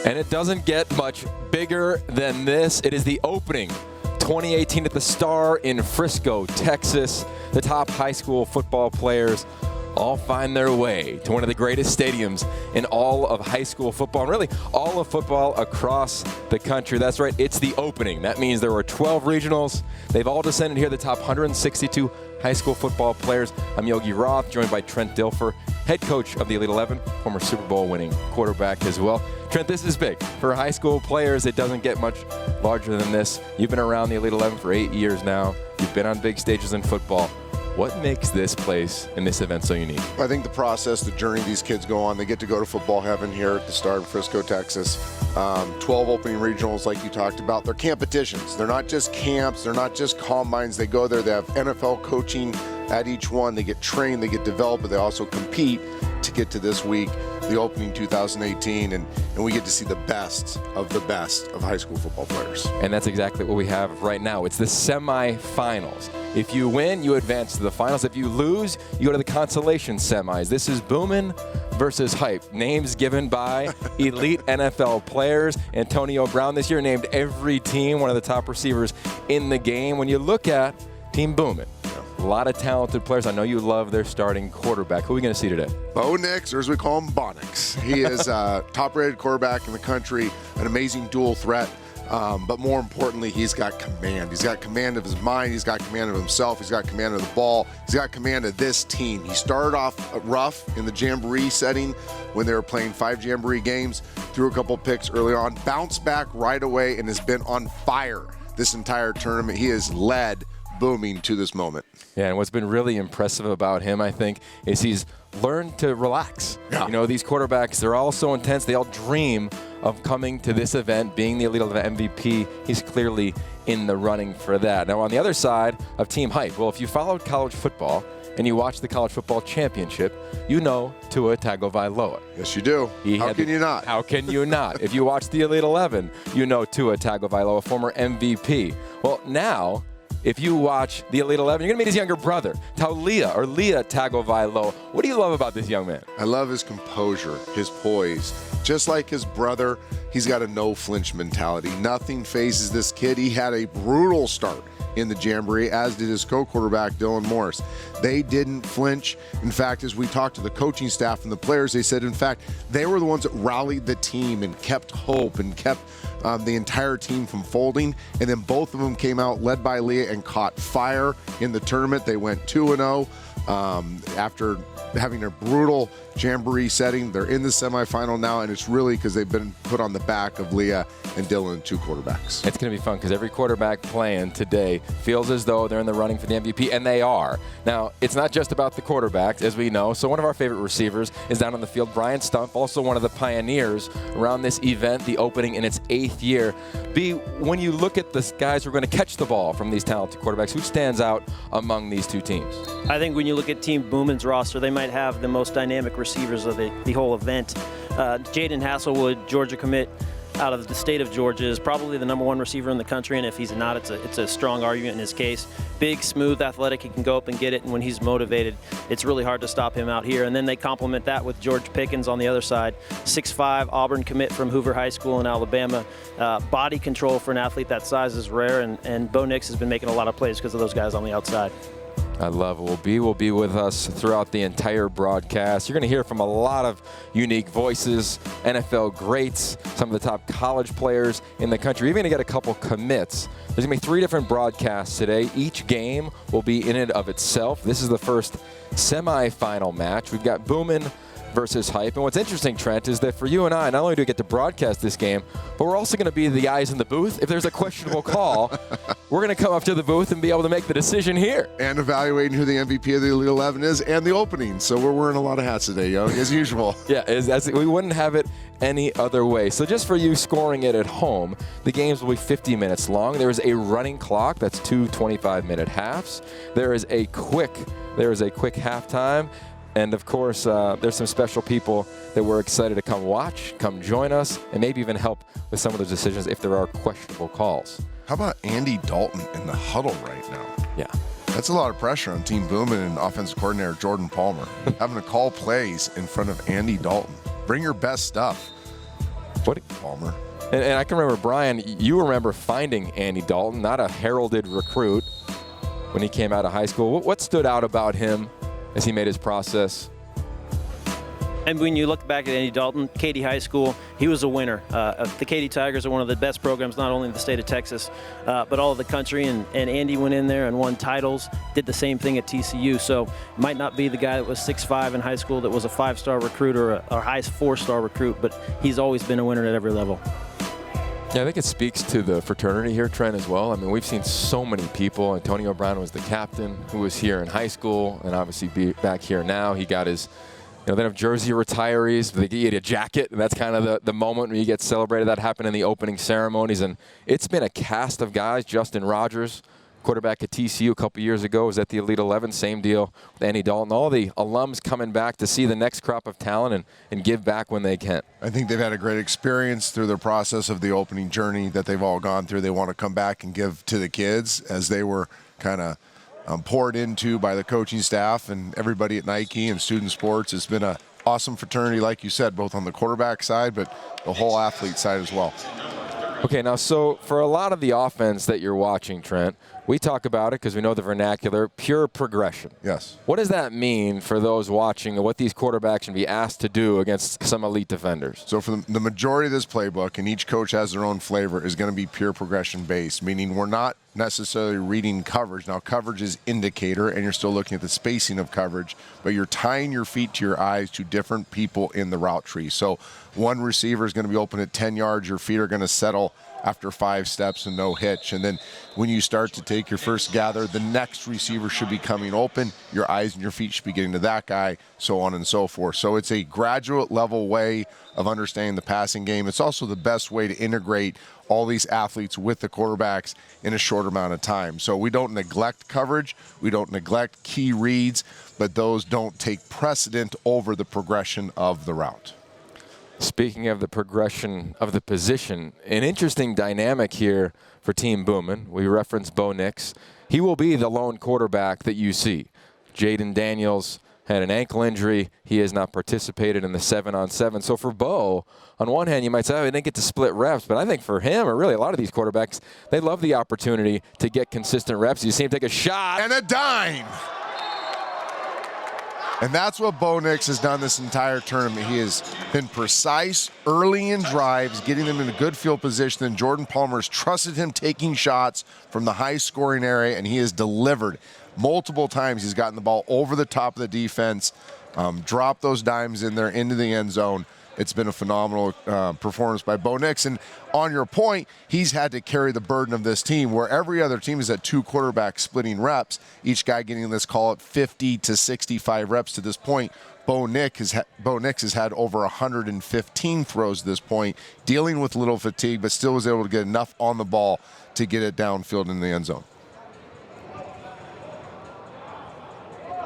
And it doesn't get much bigger than this. It is the opening 2018 at the Star in Frisco, Texas. The top high school football players all find their way to one of the greatest stadiums in all of high school football, and really all of football across the country. That's right, it's the opening. That means there were 12 regionals. They've all descended here, the top 162 high school football players. I'm Yogi Roth, joined by Trent Dilfer, head coach of the Elite 11, former Super Bowl winning quarterback as well. Trent, this is big. For high school players, it doesn't get much larger than this. You've been around the Elite 11 for 8 years now. You've been on big stages in football. What makes this place and this event so unique? I think the process, the journey these kids go on, they get to go to football heaven here at the Star in Frisco, Texas. 12 opening regionals like you talked about. They're competitions. They're not just camps. They're not just combines. They go there. They have NFL coaching at each one. They get trained. They get developed, but they also compete to get to this week, the opening 2018, and we get to see the best of high school football players. And that's exactly what we have right now. It's the semifinals. If you win, you advance to the finals. If you lose, you go to the consolation semis. This is Boomin versus Hype. Names given by elite NFL players. Antonio Brown this year named every team one of the top receivers in the game. When you look at Team Boomin, a lot of talented players. I know you love their starting quarterback. Who are we going to see today? Bo Nix, or as we call him, Bonix. He is a top-rated quarterback in the country, an amazing dual threat. But more importantly, he's got command. He's got command of his mind. He's got command of himself. He's got command of the ball. He's got command of this team. He started off rough in the Jamboree setting when they were playing 5 Jamboree games, threw a couple picks early on, bounced back right away, and has been on fire this entire tournament. He has led Boomin to this moment. Yeah, and what's been really impressive about him, I think, is he's learned to relax. Yeah. You know, these quarterbacks, they're all so intense. They all dream of coming to this event, being the Elite 11 MVP. He's clearly in the running for that. Now, on the other side of Team Hype, well, if you followed college football and you watch the College Football Championship, you know Tua Tagovailoa. Yes, you do. How can you not? How can you not? If you watch the Elite 11, you know Tua Tagovailoa, former MVP. Well, now, if you watch the Elite 11, you're going to meet his younger brother, Leah Tagovailoa. What do you love about this young man? I love his composure, his poise. Just like his brother, he's got a no-flinch mentality. Nothing phases this kid. He had a brutal start in the Jamboree, as did his co-quarterback, Dylan Morris. They didn't flinch. In fact, as we talked to the coaching staff and the players, they said, in fact, they were the ones that rallied the team and kept hope and kept the entire team from folding. And then both of them came out, led by Leah, and caught fire in the tournament. They went 2-0 after having a brutal Jamboree setting. They're in the semifinal now, and it's really because they've been put on the back of Leah and Dylan, 2 quarterbacks. It's going to be fun because every quarterback playing today feels as though they're in the running for the MVP, and they are. Now, it's not just about the quarterbacks, as we know. So one of our favorite receivers is down on the field, Brian Stumpf, also one of the pioneers around this event, the opening in its 8th year. B, when you look at the guys who are going to catch the ball from these talented quarterbacks, who stands out among these two teams? I think when you look at Team Boomin's roster, they might have the most dynamic receivers of the whole event. Jaden Hasselwood, Georgia commit out of the state of Georgia, is probably the #1 receiver in the country, and if he's not, it's a strong argument in his case. Big, smooth, athletic, he can go up and get it, and when he's motivated, it's really hard to stop him out here. And then they complement that with George Pickens on the other side, 6'5", Auburn commit from Hoover High School in Alabama. Body control for an athlete that size is rare, and Bo Nix has been making a lot of plays because of those guys on the outside. I love it. Will be with us throughout the entire broadcast. You're going to hear from a lot of unique voices, NFL greats, some of the top college players in the country. You're going to get a couple commits. There's going to be 3 different broadcasts today. Each game will be in and of itself. This is the first semifinal match. We've got Boomin versus Hype. And what's interesting, Trent, is that for you and I, not only do we get to broadcast this game, but we're also going to be the eyes in the booth. If there's a questionable call, we're going to come up to the booth and be able to make the decision here. And evaluating who the MVP of the Elite 11 is and the opening. So we're wearing a lot of hats today, Young, as usual. Yeah, we wouldn't have it any other way. So just for you scoring it at home, the games will be 50 minutes long. There is a running clock. That's 2 25-minute halves. There is a quick halftime. And, of course, there's some special people that we're excited to come watch, come join us, and maybe even help with some of those decisions if there are questionable calls. How about Andy Dalton in the huddle right now? Yeah. That's a lot of pressure on Team Boomin and offensive coordinator Jordan Palmer, having to call plays in front of Andy Dalton. Bring your best stuff. What? Palmer. And I can remember, Brian, you remember finding Andy Dalton, not a heralded recruit, when he came out of high school. What stood out about him as he made his process? And when you look back at Andy Dalton, Katy High School, he was a winner. The Katy Tigers are one of the best programs, not only in the state of Texas, but all of the country. And Andy went in there and won titles, did the same thing at TCU. So might not be the guy that was 6'5" in high school that was a 5-star recruit or a high 4-star recruit, but he's always been a winner at every level. Yeah, I think it speaks to the fraternity here, Trent, as well. I mean, we've seen so many people. Antonio Brown was the captain who was here in high school and obviously back here now. He got his, they have jersey retirees. They get a jacket, and that's kind of the moment when you get celebrated. That happened in the opening ceremonies, and it's been a cast of guys. Justin Rogers, quarterback at TCU a couple years ago, was at the Elite 11. Same deal with Andy Dalton. All the alums coming back to see the next crop of talent and give back when they can. I think they've had a great experience through the process of the opening journey that they've all gone through. They want to come back and give to the kids as they were kind of poured into by the coaching staff and everybody at Nike and student sports. It's been an awesome fraternity, like you said, both on the quarterback side, but the whole athlete side as well. Okay, now, so for a lot of the offense that you're watching, Trent, we talk about it because we know the vernacular, pure progression. Yes. What does that mean for those watching and what these quarterbacks can be asked to do against some elite defenders? So for the majority of this playbook, and each coach has their own flavor, is going to be pure progression based, meaning we're not necessarily reading coverage. Now, coverage is indicator, and you're still looking at the spacing of coverage, but you're tying your feet to your eyes to different people in the route tree. So one receiver is going to be open at 10 yards. Your feet are going to settle after 5 steps and no hitch. And then when you start to take your first gather, the next receiver should be coming open. Your eyes and your feet should be getting to that guy, so on and so forth. So it's a graduate level way of understanding the passing game. It's also the best way to integrate all these athletes with the quarterbacks in a short amount of time. So we don't neglect coverage. We don't neglect key reads, but those don't take precedent over the progression of the route. Speaking of the progression of the position, an interesting dynamic here for Team Boomin. We referenced Bo Nix. He will be the lone quarterback that you see. Jaden Daniels had an ankle injury. He has not participated in the 7-on-7. So for Bo, on one hand, you might say, oh, he didn't get to split reps. But I think for him, or really a lot of these quarterbacks, they love the opportunity to get consistent reps. You see him take a shot. And a dime. And that's what Bo Nix has done this entire tournament. He has been precise early in drives, getting them in a good field position. And Jordan Palmer's trusted him taking shots from the high-scoring area, and he has delivered. Multiple times he's gotten the ball over the top of the defense, dropped those dimes in there into the end zone. It's been a phenomenal performance by Bo Nix. And on your point, he's had to carry the burden of this team, where every other team is at 2 quarterbacks splitting reps, each guy getting, let's call it 50 to 65 reps to this point. Bo Nix has had over 115 throws at this point, dealing with little fatigue, but still was able to get enough on the ball to get it downfield in the end zone.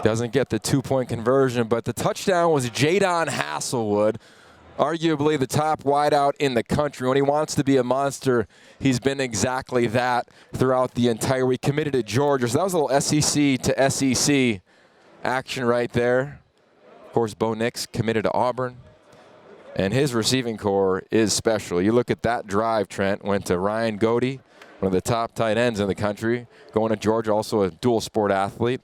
Doesn't get the 2-point conversion, but the touchdown was Jadon Hasselwood, arguably the top wideout in the country. When he wants to be a monster, he's been exactly that throughout the entire week. Committed to Georgia, so that was a little SEC to SEC action right there. Of course, Bo Nix committed to Auburn, and his receiving core is special. You look at that drive, Trent, went to Ryan Godey, one of the top tight ends in the country, going to Georgia, also a dual sport athlete.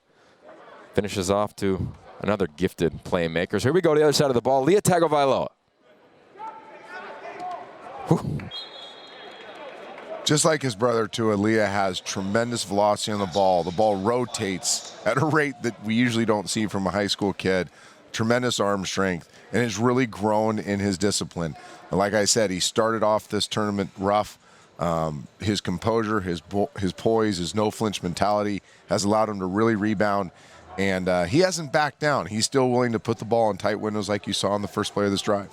Finishes off to another gifted playmaker. So here we go to the other side of the ball. Lia Tagovailoa. Just like his brother, too, Lia has tremendous velocity on the ball. The ball rotates at a rate that we usually don't see from a high school kid. Tremendous arm strength, and has really grown in his discipline. And like I said, he started off this tournament rough. His composure, his poise, his no-flinch mentality has allowed him to really rebound. And he hasn't backed down. He's still willing to put the ball in tight windows like you saw in the first play of this drive.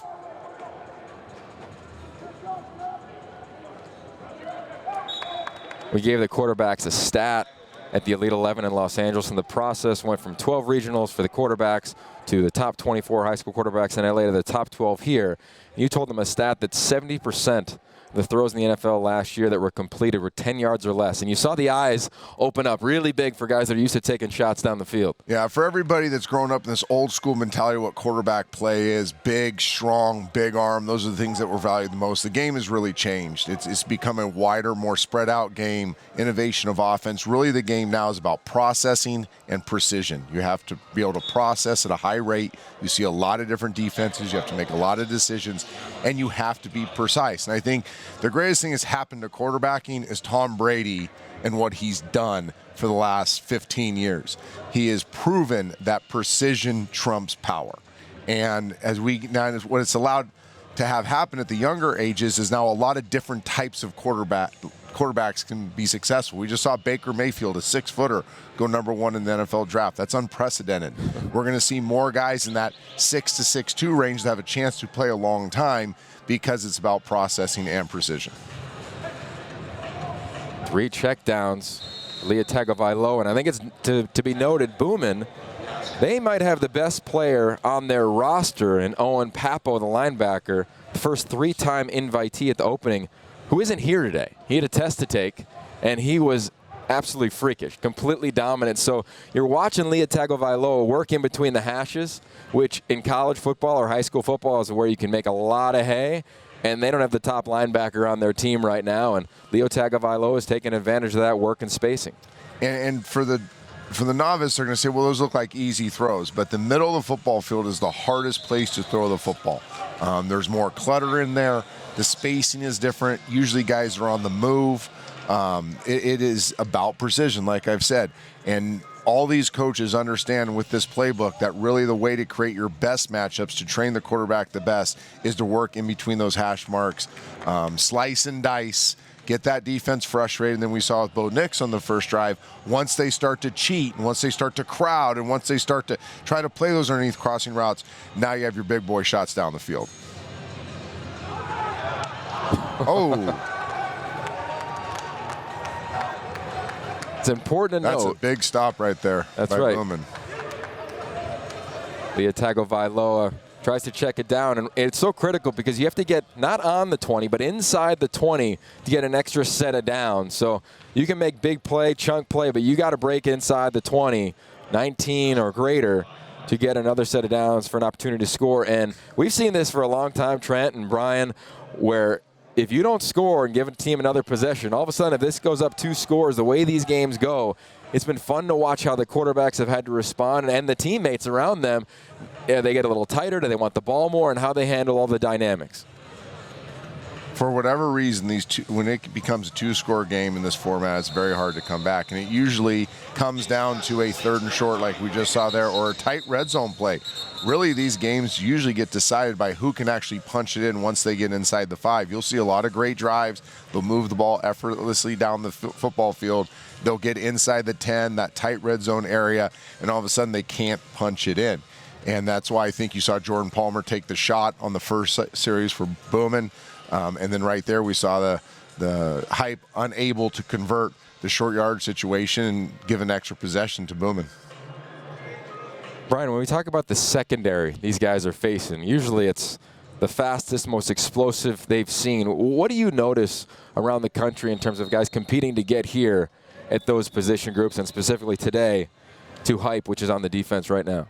We gave the quarterbacks a stat at the Elite 11 in Los Angeles, and the process went from 12 regionals for the quarterbacks to the top 24 high school quarterbacks in LA to the top 12 here. And you told them a stat that 70% the throws in the NFL last year that were completed were 10 yards or less. And you saw the eyes open up really big for guys that are used to taking shots down the field. Yeah, for everybody that's grown up in this old school mentality of what quarterback play is, big, strong, big arm, those are the things that were valued the most. The game has really changed. It's become a wider, more spread out game, innovation of offense. Really the game now is about processing and precision. You have to be able to process at a high rate. You see a lot of different defenses. You have to make a lot of decisions, and you have to be precise. And I think the greatest thing that's happened to quarterbacking is Tom Brady and what he's done for the last 15 years. He has proven that precision trumps power. And as what it's allowed to have happen at the younger ages is now a lot of different types of quarterbacks can be successful. We just saw Baker Mayfield, a 6-footer, go #1 in the NFL draft. That's unprecedented. We're going to see more guys in that 6 to 6'2" range that have a chance to play a long time because it's about processing and precision. 3 checkdowns, Lia Tagovailoa, and I think it's to be noted, Boomin, they might have the best player on their roster in Owen Papo, the linebacker, the first 3-time invitee at the opening, who isn't here today. He had a test to take, and he was absolutely freakish, completely dominant. So you're watching Lia Tagovailoa work in between the hashes, which in college football or high school football is where you can make a lot of hay, and they don't have the top linebacker on their team right now, and Lia Tagovailoa is taking advantage of that work and spacing. And for the novice, they're going to say, well, those look like easy throws. But the middle of the football field is the hardest place to throw the football. There's more clutter in there. The spacing is different. Usually guys are on the move. It is about precision, like I've said. And all these coaches understand with this playbook that really the way to create your best matchups, to train the quarterback the best, is to work in between those hash marks, slice and dice, get that defense frustrated. And then we saw with Bo Nix on the first drive, once they start to cheat, and once they start to crowd, and once they start to try to play those underneath crossing routes, now you have your big boy shots down the field. Oh. It's important to note. That's a big stop right there. That's by right. Boomin. Lia Tagovailoa tries to check it down, and it's so critical because you have to get not on the 20, but inside the 20 to get an extra set of downs. So you can make big play, chunk play, but you got to break inside the 20, 19 or greater, to get another set of downs for an opportunity to score. And we've seen this for a long time, Trent and Brian, where if you don't score and give a team another possession, all of a sudden if this goes up 2 scores, the way these games go, it's been fun to watch how the quarterbacks have had to respond, and the teammates around them, they get a little tighter, do they want the ball more, and how they handle all the dynamics. For whatever reason, when it becomes a 2-score game in this format, it's very hard to come back. And it usually comes down to a 3rd and short like we just saw there, or a tight red zone play. Really, these games usually get decided by who can actually punch it in once they get inside the 5. You'll see a lot of great drives. They'll move the ball effortlessly down the football field. They'll get inside the 10, that tight red zone area, and all of a sudden they can't punch it in. And that's why I think you saw Jordan Palmer take the shot on the first series for Boomin. And then right there we saw the hype unable to convert the short yard situation and give an extra possession to Boomin. Brian, when we talk about the secondary these guys are facing, usually it's the fastest, most explosive they've seen. What do you notice around the country in terms of guys competing to get here at those position groups, and specifically today to hype, which is on the defense right now?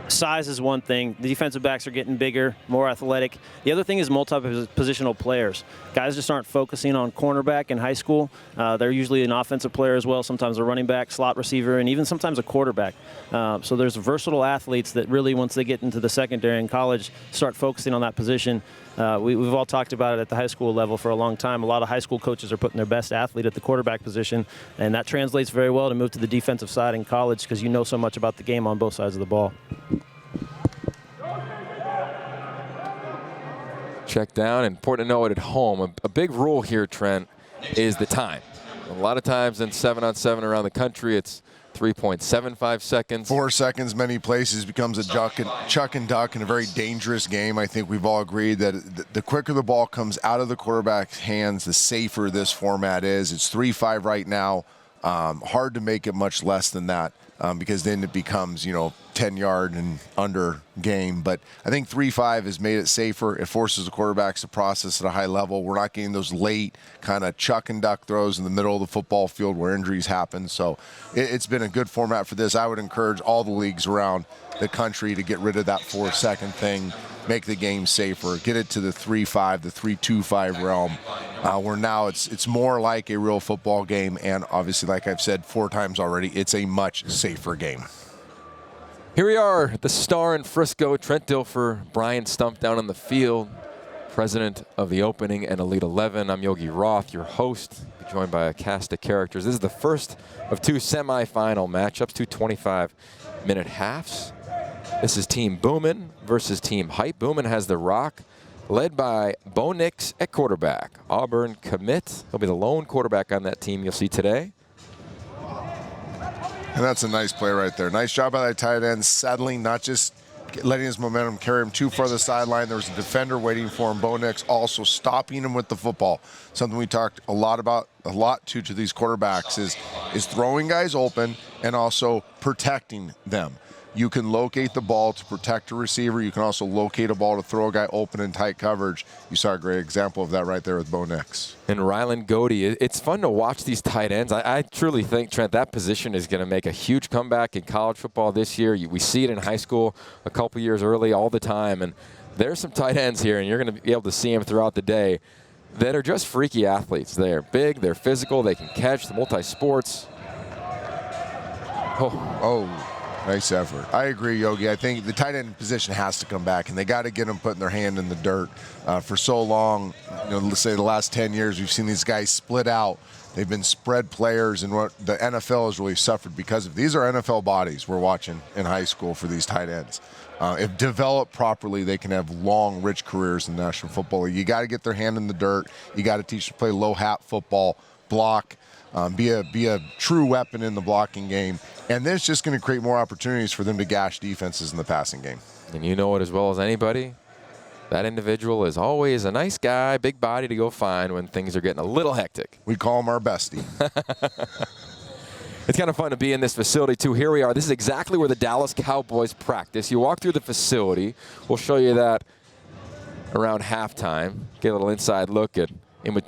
Size is one thing. The defensive backs are getting bigger, more athletic. The other thing is multi-positional players. Guys just aren't focusing on cornerback in high school. They're usually an offensive player as well, sometimes a running back, slot receiver, and even sometimes a quarterback. So there's versatile athletes that really, once they get into the secondary in college, start focusing on that position. We've all talked about it at the high school level for a long time. A lot of high school coaches are putting their best athlete at the quarterback position, and that translates very well to move to the defensive side in college because you know so much about the game on both sides of the ball. Check down. Important to know it at home. A big rule here, Trent, is the time. A lot of times in 7-on-7 around the country, it's 3.75 seconds. 4 seconds, many places, becomes a chuck and duck in a very dangerous game. I think we've all agreed that the quicker the ball comes out of the quarterback's hands, the safer this format is. It's 3-5 right now. Hard to make it much less than that. because then it becomes, 10-yard and under game. But I think 3-5 has made it safer. It forces the quarterbacks to process at a high level. We're not getting those late kind of chuck and duck throws in the middle of the football field where injuries happen. So it's been a good format for this. I would encourage all the leagues around the country to get rid of that 4-second thing, make the game safer, get it to the 3-5, the 3-2-5 realm, where now it's more like a real football game. And obviously, like I've said 4 times already, it's a much safer game. Here we are, the Star in Frisco. Trent Dilfer, Brian Stump down on the field, president of the Opening and Elite 11. I'm Yogi Roth, your host, joined by a cast of characters. This is the first of 2 semifinal matchups, 2 25-minute halves. This is Team Boomin versus Team Hype. Boomin has the rock, led by Bo Nix at quarterback. Auburn commit. He'll be the lone quarterback on that team you'll see today. And that's a nice play right there. Nice job by that tight end, settling, not just letting his momentum carry him too far to the sideline. There was a defender waiting for him. Bo Nix also stopping him with the football. Something we talked a lot to these quarterbacks is throwing guys open and also protecting them. You can locate the ball to protect a receiver. You can also locate a ball to throw a guy open in tight coverage. You saw a great example of that right there with Bo Nix. And Ryland Godey, it's fun to watch these tight ends. I truly think, Trent, that position is going to make a huge comeback in college football this year. We see it in high school a couple years early all the time. And there's some tight ends here, and you're going to be able to see them throughout the day that are just freaky athletes. They're big, they're physical, they can catch, the multi-sports. Oh. Nice effort. I agree, Yogi. I think the tight end position has to come back, and they got to get them putting their hand in the dirt. For so long, let's say the last 10 years, we've seen these guys split out. They've been spread players, and what the NFL has really suffered because of. These are NFL bodies we're watching in high school for these tight ends. If developed properly, they can have long, rich careers in the National Football League. You got to get their hand in the dirt. You got to teach them to play low-hat football, block, be a true weapon in the blocking game. And this is just going to create more opportunities for them to gash defenses in the passing game. And you know it as well as anybody, that individual is always a nice guy, big body to go find when things are getting a little hectic. We call him our bestie. It's kind of fun to be in this facility, too. Here we are. This is exactly where the Dallas Cowboys practice. You walk through the facility. We'll show you that around halftime. Get a little inside look at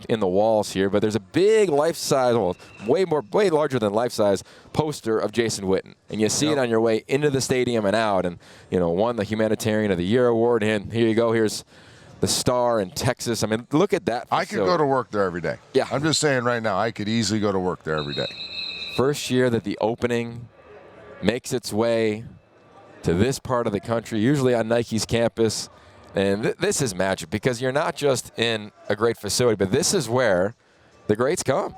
in the walls here, but there's a big life-size, well, way larger than life-size poster of Jason Witten, and you see it on your way into the stadium and out, and won the Humanitarian of the Year award, and here you go. Here's the Star in Texas. I mean, look at that facility. I could go to work there every day. Yeah, I'm just saying right now, I could easily go to work there every day. First year that the Opening makes its way to this part of the country, usually on Nike's campus. And this is magic because you're not just in a great facility, but this is where the greats come.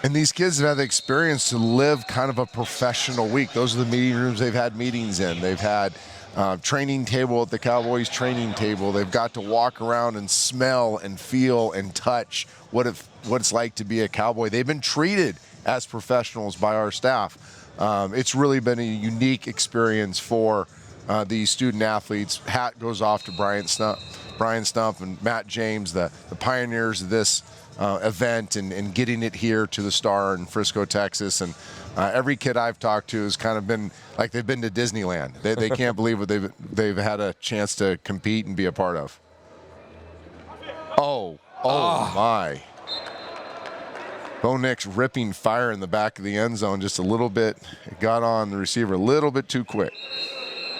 And these kids have had the experience to live kind of a professional week. Those are the meeting rooms they've had meetings in. They've had training table at the Cowboys training table. They've got to walk around and smell and feel and touch what it's like to be a Cowboy. They've been treated as professionals by our staff. It's really been a unique experience for the student athletes. Hat goes off to Brian Stump and Matt James, the pioneers of this event and getting it here to the Star in Frisco, Texas. And every kid I've talked to has kind of been like they've been to Disneyland. They can't believe what they've had a chance to compete and be a part of. Oh my. Bo Nix ripping fire in the back of the end zone just a little bit. It got on the receiver a little bit too quick.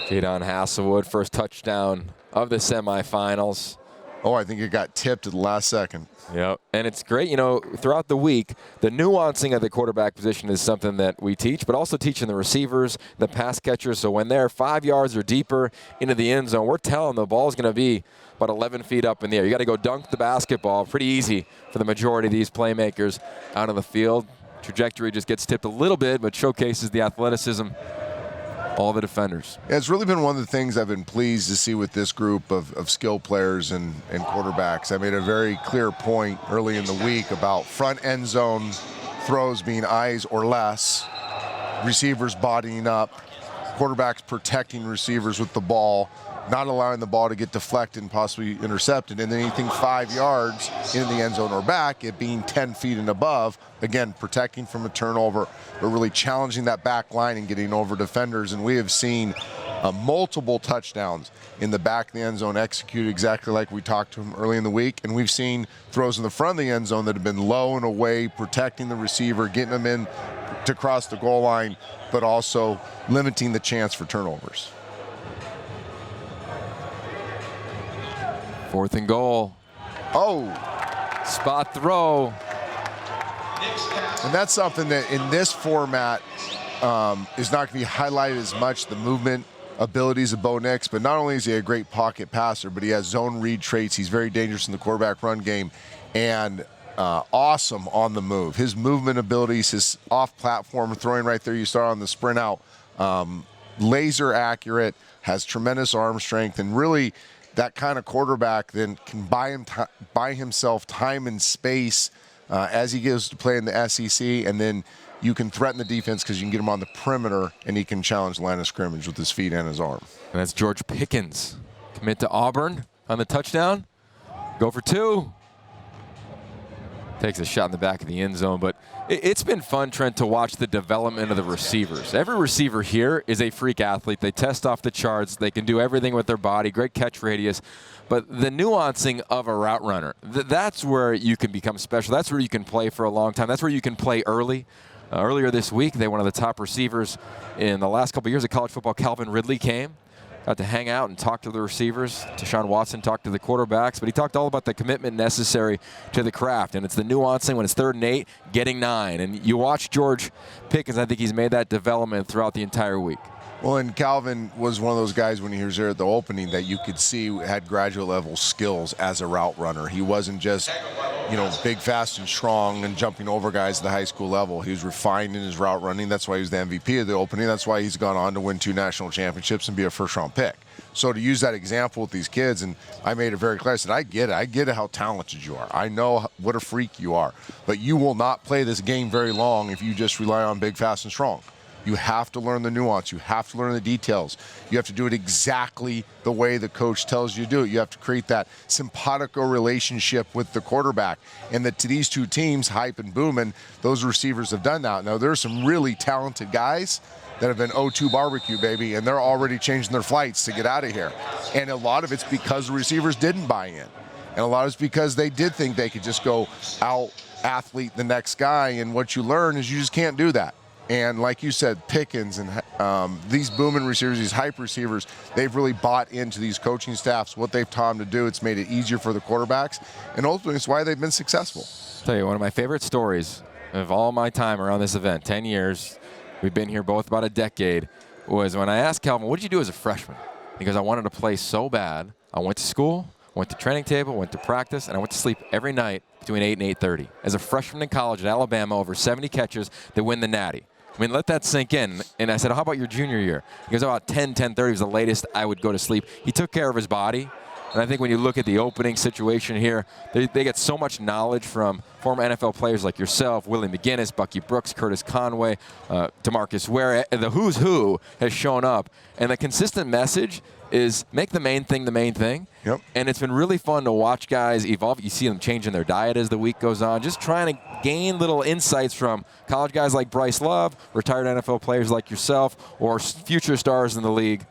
Jadon Hasselwood, first touchdown of the semifinals. Oh, I think it got tipped at the last second. Yep, and it's great, throughout the week, the nuancing of the quarterback position is something that we teach, but also teaching the receivers, the pass catchers. So when they're 5 yards or deeper into the end zone, we're telling them the ball's going to be about 11 feet up in the air. You got to go dunk the basketball. Pretty easy for the majority of these playmakers out on the field. Trajectory just gets tipped a little bit, but showcases the athleticism. All the defenders. Yeah, it's really been one of the things I've been pleased to see with this group of skill players and quarterbacks. I made a very clear point early in the week about front end zone throws being eyes or less, receivers bodying up, quarterbacks protecting receivers with the ball, not allowing the ball to get deflected and possibly intercepted, and then anything 5 yards in the end zone or back, it being 10 feet and above, again, protecting from a turnover, but really challenging that back line and getting over defenders. And we have seen multiple touchdowns in the back of the end zone executed exactly like we talked to him early in the week. And we've seen throws in the front of the end zone that have been low and away, protecting the receiver, getting them in to cross the goal line, but also limiting the chance for turnovers. 4th and goal. Oh, Spot throw. and that's something that in this format is not going to be highlighted as much, the movement abilities of Bo Nix, but not only is he a great pocket passer, but he has zone read traits. He's very dangerous in the quarterback run game, and awesome on the move. His movement abilities, his off-platform throwing right there you saw on the sprint out, laser accurate, has tremendous arm strength, and really that kind of quarterback then can buy himself time and space as he goes to play in the SEC, and then you can threaten the defense because you can get him on the perimeter, and he can challenge the line of scrimmage with his feet and his arm. And that's George Pickens. Commit to Auburn on the touchdown. Go for 2. Takes a shot in the back of the end zone, but it's been fun, Trent, to watch the development of the receivers. Every receiver here is a freak athlete. They test off the charts. They can do everything with their body, great catch radius. But the nuancing of a route runner, that's where you can become special. That's where you can play for a long time. That's where you can play early. Earlier this week, one of the top receivers in the last couple of years of college football, Calvin Ridley, came. Got to hang out and talk to the receivers. Deshaun Watson talked to the quarterbacks, but he talked all about the commitment necessary to the craft. And it's the nuancing when it's 3rd and 8, getting 9. And you watch George Pickens, I think he's made that development throughout the entire week. Well, and Calvin was one of those guys when he was there at the opening that you could see had graduate level skills as a route runner. He wasn't just, big, fast, and strong and jumping over guys at the high school level. He was refined in his route running. That's why he was the MVP of the opening. That's why he's gone on to win 2 national championships and be a 1st-round pick. So to use that example with these kids, and I made it very clear, I said, I get it. I get how talented you are. I know what a freak you are. But you will not play this game very long if you just rely on big, fast, and strong. You have to learn the nuance. You have to learn the details. You have to do it exactly the way the coach tells you to do it. You have to create that simpatico relationship with the quarterback. And to these 2 teams, Hype and Boomin, those receivers have done that. Now, there's some really talented guys that have been O2 barbecue, baby, and they're already changing their flights to get out of here. And a lot of it's because the receivers didn't buy in. And a lot of it's because they did think they could just go out-athlete the next guy. And what you learn is you just can't do that. And like you said, Pickens and these Boomin receivers, these Hype receivers, they've really bought into these coaching staffs, what they've taught them to do. It's made it easier for the quarterbacks, and ultimately it's why they've been successful. I'll tell you, one of my favorite stories of all my time around this event, 10 years, we've been here both about a decade, was when I asked Calvin, what did you do as a freshman? Because I wanted to play so bad. I went to school, went to training table, went to practice, and I went to sleep every night between 8 and 8:30. As a freshman in college at Alabama, over 70 catches that win the Natty. I mean, let that sink in. And I said, how about your junior year? He goes, about 10:30 was the latest I would go to sleep. He took care of his body. And I think when you look at the opening situation here, they get so much knowledge from former NFL players like yourself, Willie McGinnis, Bucky Brooks, Curtis Conway, DeMarcus Ware. The who's who has shown up. And the consistent message is make the main thing the main thing. Yep. And it's been really fun to watch guys evolve. You see them changing their diet as the week goes on, just trying to gain little insights from college guys like Bryce Love, retired NFL players like yourself, or future stars in the league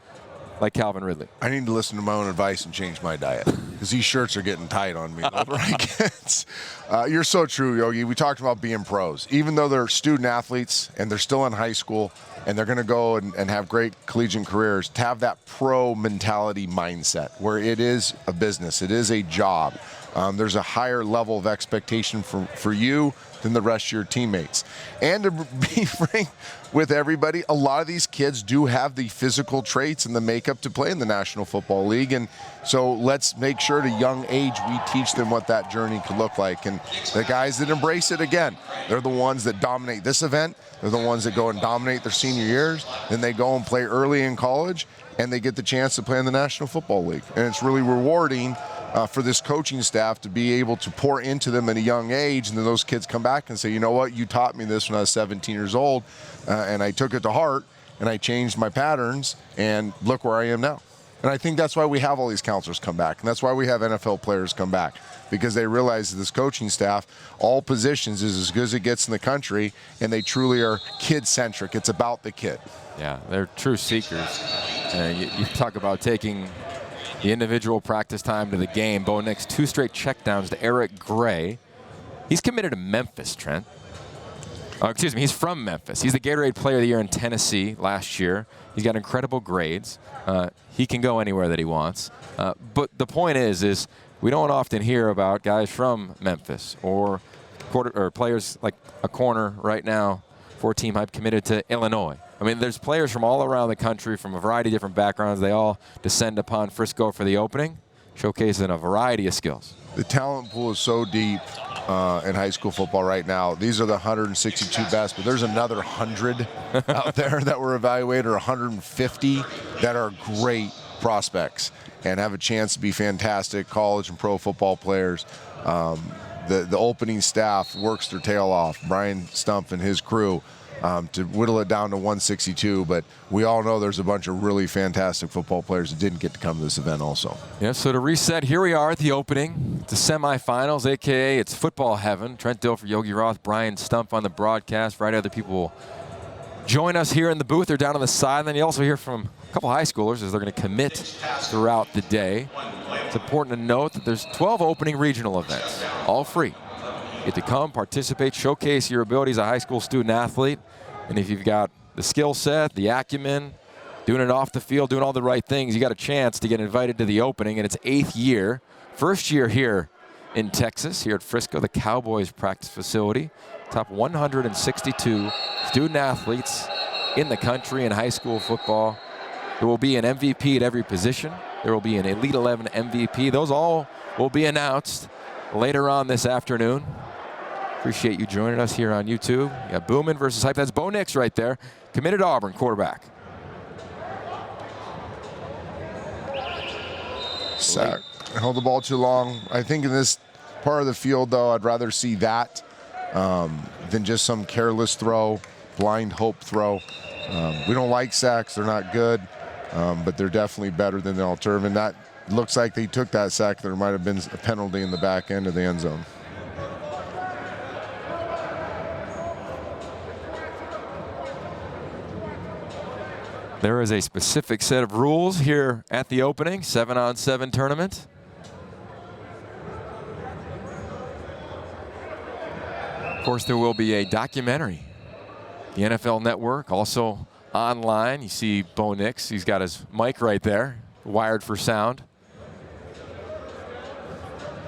like Calvin Ridley. I need to listen to my own advice and change my diet because these shirts are getting tight on me. You're so true, Yogi. We talked about being pros. Even though they're student athletes and they're still in high school and they're going to go and have great collegiate careers, to have that pro mentality mindset where it is a business, it is a job. There's a higher level of expectation for you than the rest of your teammates. And to be frank with everybody, a lot of these kids do have the physical traits and the makeup to play in the National Football League. And so let's make sure at a young age we teach them what that journey could look like. And the guys that embrace it, again, they're the ones that dominate this event. They're the ones that go and dominate their senior years. Then they go and play early in college, and they get the chance to play in the National Football League. And it's really rewarding for this coaching staff to be able to pour into them at a young age, and then those kids come back and say, you know what, you taught me this when I was 17 years old, and I took it to heart, and I changed my patterns, and look where I am now. And I think that's why we have all these counselors come back. And that's why we have NFL players come back, because they realize that this coaching staff, all positions, is as good as it gets in the country, and they truly are kid-centric. It's about the kid. Yeah, they're true seekers. You talk about taking the individual practice time to the game. Bo Nix, 2 straight checkdowns to Eric Gray. He's committed to Memphis, Trent. Excuse me, he's from Memphis. He's the Gatorade Player of the Year in Tennessee last year. He's got incredible grades. He can go anywhere that he wants. But the point is we don't often hear about guys from Memphis or players like a corner right now for Team Hype committed to Illinois. I mean, there's players from all around the country from a variety of different backgrounds. They all descend upon Frisco for the opening, showcasing a variety of skills. The talent pool is so deep in high school football right now. These are the 162 best, but there's another 100 out there that were evaluated, or 150 that are great prospects and have a chance to be fantastic college and pro football players. The opening staff works their tail off. Brian Stump and his crew to whittle it down to 162, but we all know there's a bunch of really fantastic football players that didn't get to come to this event also. Yeah, so to reset, here we are at the opening, the semifinals, a.k.a. it's football heaven. Trent Dilfer, Yogi Roth, Brian Stump on the broadcast. Variety other people will join us here in the booth. They're down on the sideline. You also hear from a couple high schoolers as they're going to commit throughout the day. It's important to note that there's 12 opening regional events, all free. You get to come, participate, showcase your ability as a high school student athlete. And if you've got the skill set, the acumen, doing it off the field, doing all the right things, you got a chance to get invited to the opening. And it's 8th year, first year here in Texas, here at Frisco, the Cowboys practice facility. Top 162 student athletes in the country in high school football. There will be an MVP at every position. There will be an Elite 11 MVP. Those all will be announced later on this afternoon. Appreciate you joining us here on YouTube. You got Boomin versus Hype. That's Bo Nix right there. Committed to Auburn, quarterback. Sack. Held the ball too long. I think in this part of the field, though, I'd rather see that than just some careless throw, blind hope throw. We don't like sacks. They're not good, but they're definitely better than the alternative. And that looks like they took that sack. There might have been a penalty in the back end of the end zone. There is a specific set of rules here at the opening, 7-on-7 tournament. Of course, there will be a documentary. The NFL Network, also online. You see Bo Nix. He's got his mic right there, wired for sound.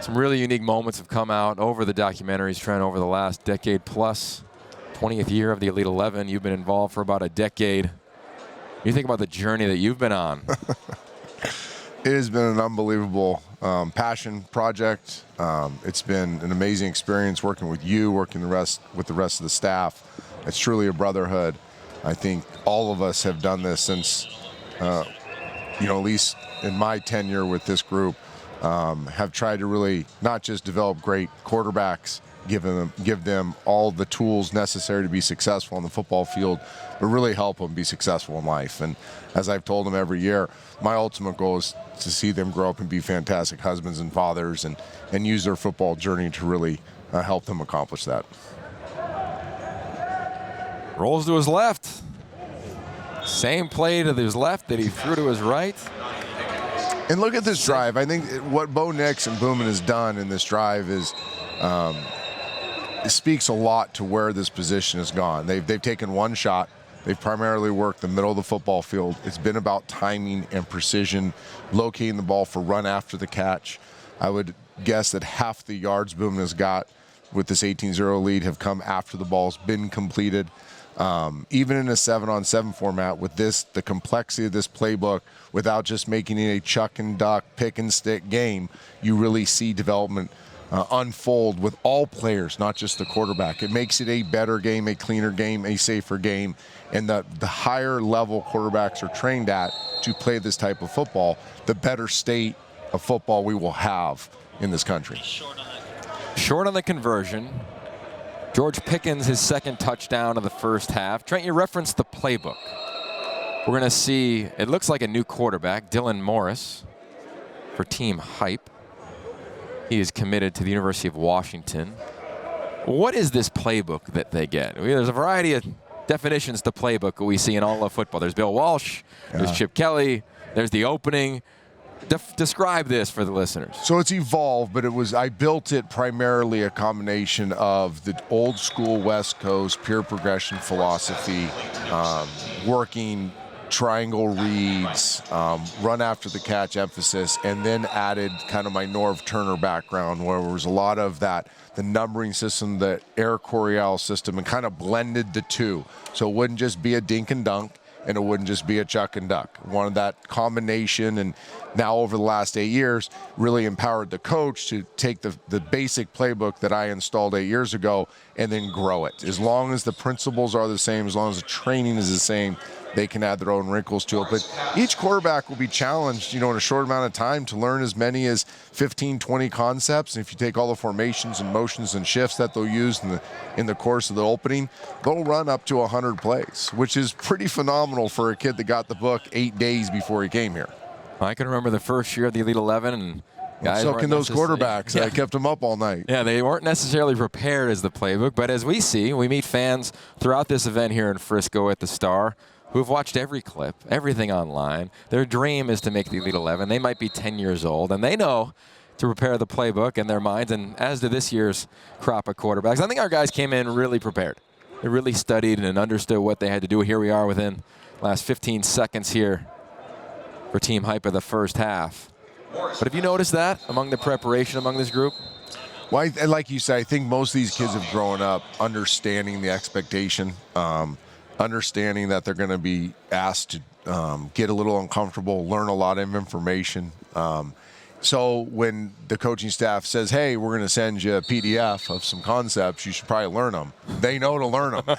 Some really unique moments have come out over the documentaries, Trent, over the last decade plus. 20th year of the Elite 11. You've been involved for about a decade. You think about the journey that you've been on. It has been an unbelievable passion project. It's been an amazing experience working with you, working with the rest of the staff. It's truly a brotherhood. I think all of us have done this since, at least in my tenure with this group, have tried to really not just develop great quarterbacks, give them all the tools necessary to be successful on the football field, but really help them be successful in life. And as I've told them every year, my ultimate goal is to see them grow up and be fantastic husbands and fathers, and use their football journey to really help them accomplish that. Rolls to his left. Same play to his left that he threw to his right. And look at this drive. I think what Bo Nix and Boomin has done in this drive is it speaks a lot to where this position has gone. They've taken one shot. They've primarily worked the middle of the football field. It's been about timing and precision, locating the ball for run after the catch. I would guess that half the yards Boomin has got with this 18-0 lead have come after the ball's been completed. Even in a 7-on-7 format, with the complexity of this playbook, without just making it a chuck and duck, pick and stick game, you really see development unfold with all players, not just the quarterback. It makes it a better game, a cleaner game, a safer game. And the higher level quarterbacks are trained at to play this type of football, the better state of football we will have in this country. Short on the conversion. George Pickens, his second touchdown of the first half. Trent, you referenced the playbook. We're going to see, it looks like a new quarterback, Dylan Morris, for Team Hype. He is committed to the University of Washington. What is this playbook that they get? There's a variety of definitions to playbook that we see in all of football. There's Bill Walsh, there's Chip Kelly, there's the opening. Describe this for the listeners. So it's evolved, but I built it primarily a combination of the old school West Coast pure progression philosophy, working triangle reads, run after the catch emphasis, and then added kind of my Norv Turner background where there was a lot of that, the numbering system, the Air Coryell system, and kind of blended the two. So it wouldn't just be a dink and dunk, and it wouldn't just be a chuck and duck. Wanted that combination, and now over the last 8 years, really empowered the coach to take the basic playbook that I installed 8 years ago and then grow it. As long as the principles are the same, as long as the training is the same, they can add their own wrinkles to it. But each quarterback will be challenged, in a short amount of time to learn as many as 15, 20 concepts. And if you take all the formations and motions and shifts that they'll use in the course of the opening, they'll run up to 100 plays, which is pretty phenomenal for a kid that got the book 8 days before he came here. I can remember the first year of the Elite 11, and guys, so can those quarterbacks. I kept them up all night. Yeah, they weren't necessarily prepared as the playbook, but as we see, we meet fans throughout this event here in Frisco at the Star who've watched every clip, everything online. Their dream is to make the Elite 11. They might be 10 years old, and they know to prepare the playbook in their minds, and as do this year's crop of quarterbacks. I think our guys came in really prepared. They really studied and understood what they had to do. Here we are within the last 15 seconds here for Team Hype of the first half. But have you noticed that among the preparation among this group? Well, like you said, I think most of these kids have grown up understanding the expectation, understanding that they're going to be asked to get a little uncomfortable, learn a lot of information. So when the coaching staff says, hey, we're going to send you a PDF of some concepts, you should probably learn them. They know to learn them.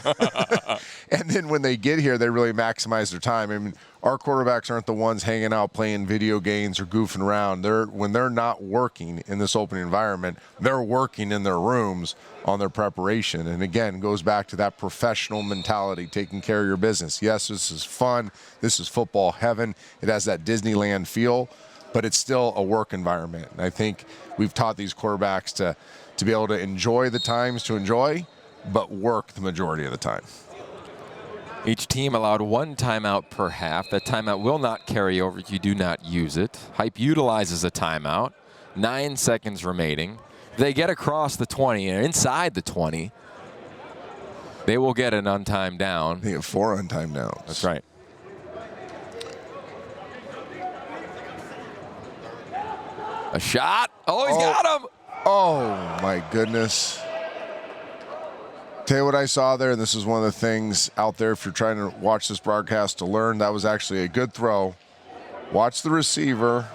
And then when they get here, they really maximize their time. I mean, our quarterbacks aren't the ones hanging out playing video games or goofing around. When they're not working in this open environment, they're working in their rooms on their preparation. And again, goes back to that professional mentality, taking care of your business. Yes, this is fun. This is football heaven. It has that Disneyland feel, but it's still a work environment. And I think we've taught these quarterbacks to be able to enjoy the times to enjoy, but work the majority of the time. Each team allowed one timeout per half. That timeout will not carry over if you do not use it. Hype utilizes a timeout. 9 seconds remaining. If they get across the 20 and inside the 20, they will get an untimed down. They have 4 untimed downs. That's right. A shot. Oh, he's got him. Oh, my goodness. Tell you what I saw there, and this is one of the things out there if you're trying to watch this broadcast to learn, that was actually a good throw. Watch the receiver.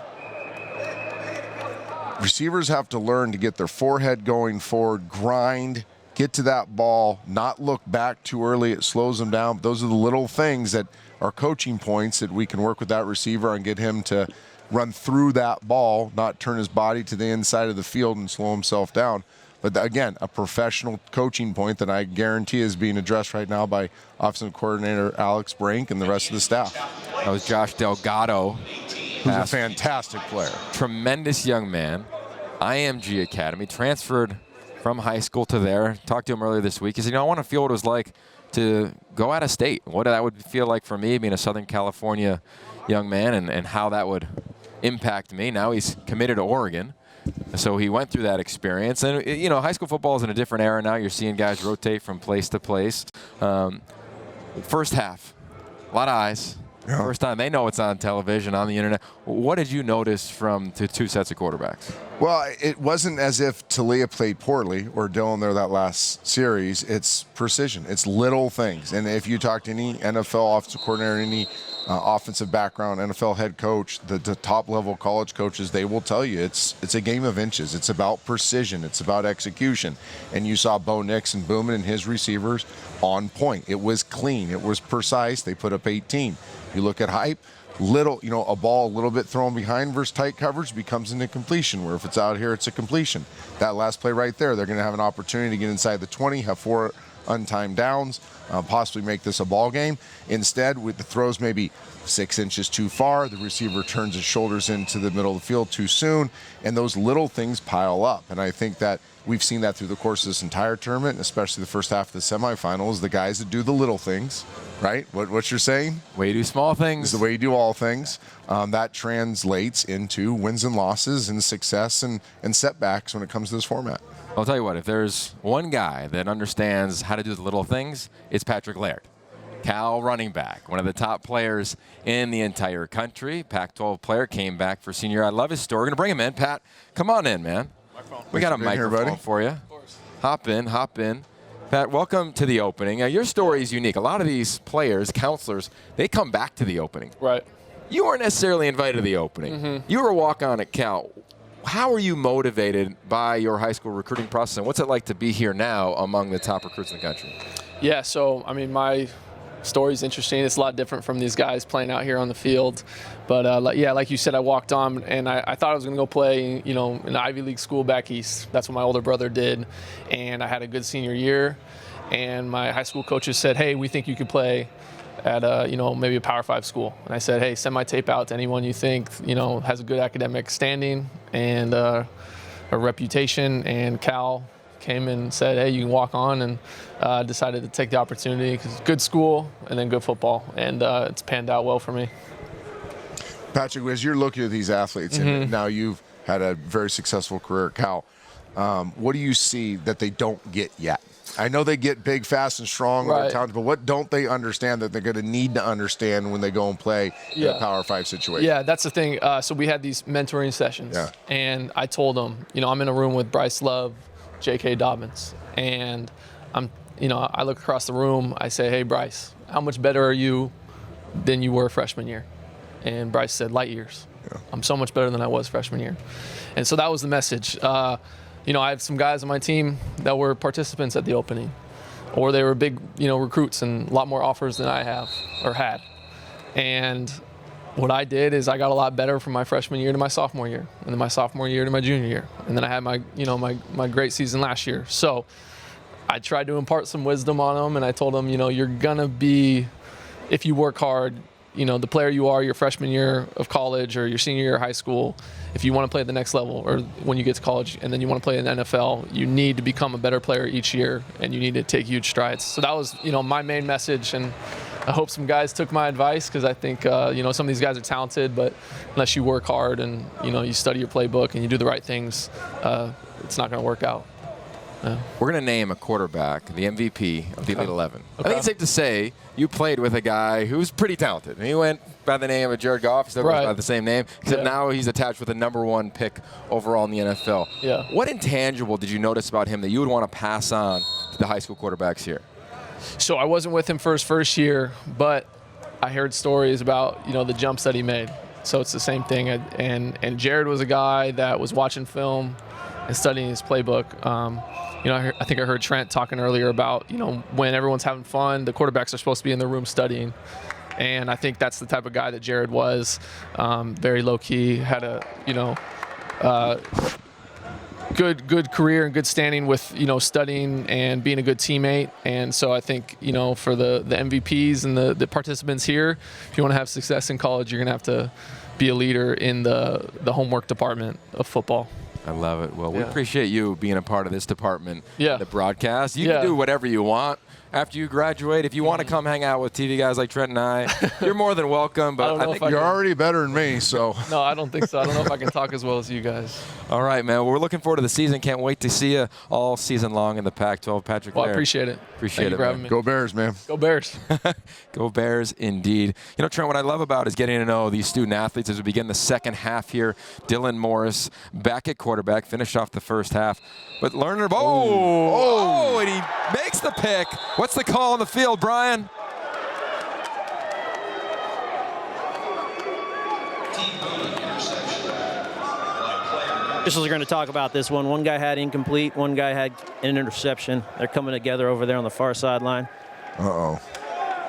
Receivers have to learn to get their forehead going forward, grind, get to that ball, not look back too early. It slows them down. But those are the little things that are coaching points that we can work with that receiver and get him to run through that ball, not turn his body to the inside of the field and slow himself down. But again, a professional coaching point that I guarantee is being addressed right now by offensive coordinator Alex Brink and the rest of the staff. That was Josh Delgado. Who's a fantastic player. Tremendous young man. IMG Academy, transferred from high school to there. Talked to him earlier this week. He said, I want to feel what it was like to go out of state. What that would feel like for me being a Southern California young man and how that would impact me. Now he's committed to Oregon. So he went through that experience. And, high school football is in a different era now. You're seeing guys rotate from place to place. First half, a lot of eyes. Yeah. First time they know it's on television, on the internet. What did you notice from the 2 sets of quarterbacks? Well, it wasn't as if Talia played poorly or Dylan there that last series. It's precision. It's little things. And if you talk to any NFL offensive coordinator, any offensive background, NFL head coach, the top-level college coaches, they will tell you it's a game of inches. It's about precision. It's about execution. And you saw Bo Nix and Boomin and his receivers on point. It was clean. It was precise. They put up 18. You look at Hype, a ball a little bit thrown behind versus tight coverage becomes an incompletion, where if it's out here, it's a completion. That last play right there, they're going to have an opportunity to get inside the 20, have 4 untimed downs. possibly make this a ball game. Instead, with the throws maybe 6 inches too far, the receiver turns his shoulders into the middle of the field too soon, and those little things pile up. And I think that we've seen that through the course of this entire tournament, especially the first half of the semifinals, the guys that do the little things, right? What you're saying? Way you do small things. Is the way you do all things. That translates into wins and losses and success and setbacks when it comes to this format. I'll tell you what, if there's one guy that understands how to do the little things, it's Patrick Laird. Cal running back, one of the top players in the entire country. Pac-12 player, came back for senior. I love his story. We're going to bring him in. Pat, come on in, man. We got a microphone for you. Hop in. Pat, welcome to the opening. Now, your story is unique. A lot of these players, counselors, they come back to the opening. Right. You weren't necessarily invited to the opening. You were a walk-on at Cal. How are you motivated by your high school recruiting process, and what's it like to be here now among the top recruits in the country? Yeah, so, I mean, my story's interesting. It's a lot different from these guys playing out here on the field. But, like you said, I walked on, and I thought I was going to go play, in an Ivy League school back east. That's what my older brother did. And I had a good senior year. And my high school coaches said, hey, we think you could play at maybe a Power 5 school. And I said, hey, send my tape out to anyone you think, has a good academic standing and a reputation. And Cal came and said, hey, you can walk on, and decided to take the opportunity because good school and then good football. And it's panned out well for me. Patrick, as you're looking at these athletes, and now you've had a very successful career at Cal, what do you see that they don't get yet? I know they get big, fast, and strong, right, they're talented, but what don't they understand that they're going to need to understand when they go and play in a Power 5 situation? Yeah, that's the thing. So we had these mentoring sessions, and I told them, I'm in a room with Bryce Love, J.K. Dobbins, and I look across the room. I say, hey, Bryce, how much better are you than you were freshman year? And Bryce said, light years. Yeah. I'm so much better than I was freshman year. And so that was the message. I have some guys on my team that were participants at the opening, or they were big, recruits and a lot more offers than I have or had. And what I did is I got a lot better from my freshman year to my sophomore year, and then my sophomore year to my junior year. And then I had my great season last year. So I tried to impart some wisdom on them, and I told them, you're going to be, if you work hard, the player you are your freshman year of college or your senior year of high school, if you want to play at the next level or when you get to college and then you want to play in the NFL, you need to become a better player each year and you need to take huge strides. So that was, my main message, and I hope some guys took my advice because I think, some of these guys are talented, but unless you work hard and, you study your playbook and you do the right things, it's not going to work out. We're going to name a quarterback the MVP of the Elite 11. Okay. I think it's safe to say you played with a guy who's pretty talented. And he went by the name of Jared Goff. He still goes by the same name, except now he's attached with the #1 pick overall in the NFL. Yeah. What intangible did you notice about him that you would want to pass on to the high school quarterbacks here? So I wasn't with him for his first year, but I heard stories about, the jumps that he made. So it's the same thing. And Jared was a guy that was watching film and studying his playbook. I think I heard Trent talking earlier about, when everyone's having fun, the quarterbacks are supposed to be in the room studying. And I think that's the type of guy that Jared was. Very low key, had a, good career and good standing with, studying and being a good teammate. And so I think, for the MVPs and the participants here, if you want to have success in college, you're going to have to be a leader in the homework department of football. I love it. Well, we appreciate you being a part of this department, the broadcast. You can do whatever you want after you graduate. If you want to come hang out with TV guys like Trent and I, you're more than welcome. But I think you're already better than me, so. No, I don't think so. I don't know if I can talk as well as you guys. All right, man. Well, we're looking forward to the season. Can't wait to see you all season long in the Pac-12. Patrick Laird. I appreciate it. Thank you for having me. Go Bears, man. Go Bears. Go Bears, indeed. Trent, what I love about is getting to know these student athletes as we begin the second half here. Dylan Morris back at quarterback, finished off the first half. But learning about, and he makes the pick. What's the call on the field, Brian? Officials are going to talk about this one. One guy had incomplete, one guy had an interception. They're coming together over there on the far sideline. Uh-oh.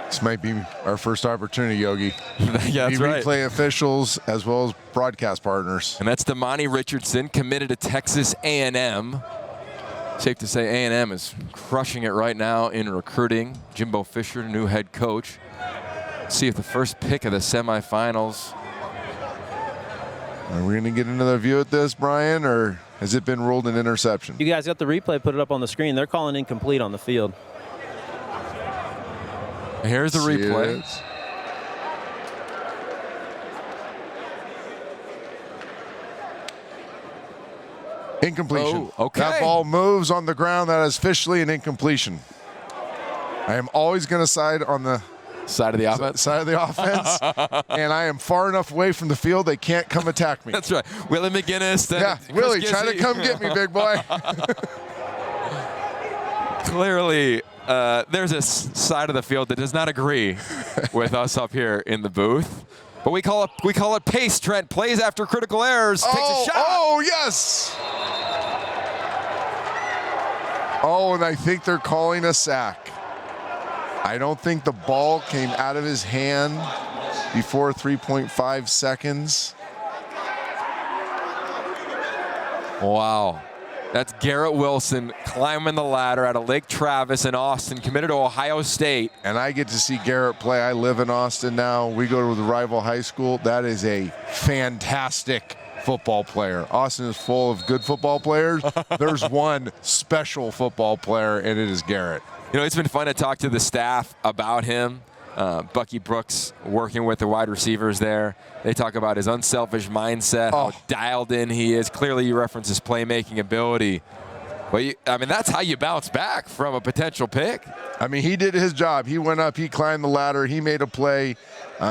This might be our first opportunity, Yogi. Yeah, that's right. Replay officials as well as broadcast partners. And that's Damani Richardson, committed to Texas A&M. Safe to say A&M is crushing it right now in recruiting. Jimbo Fisher, new head coach. See if the first pick of the semifinals. Are we going to get another view at this, Brian, or has it been ruled an interception? You guys got the replay, put it up on the screen. They're calling incomplete on the field. Here's the replay. Incompletion. Oh, okay. That ball moves on the ground. That is officially an incompletion. I am always going to side on the side of the offense. Side of the offense. And I am far enough away from the field they can't come attack me. That's right. Willie McGinnis. Yeah, Willie, try to come get me, big boy. Clearly, there's a side of the field that does not agree with us up here in the booth. But we call it pace. Trent plays after critical errors. Takes a shot. Oh, yes. Oh, and I think they're calling a sack. I don't think the ball came out of his hand before 3.5 seconds. Wow. That's Garrett Wilson climbing the ladder out of Lake Travis in Austin, committed to Ohio State. And I get to see Garrett play. I live in Austin now. We go to the rival high school. That is a fantastic football player. Austin is full of good football players. There's one special football player, and it is Garrett. You know, it's been fun to talk to the staff about him. Bucky Brooks working with the wide receivers there. They talk about his unselfish mindset, how dialed in he is. Clearly, you reference his playmaking ability. But, I mean, that's how you bounce back from a potential pick. I mean, he did his job. He went up, he climbed the ladder, he made a play.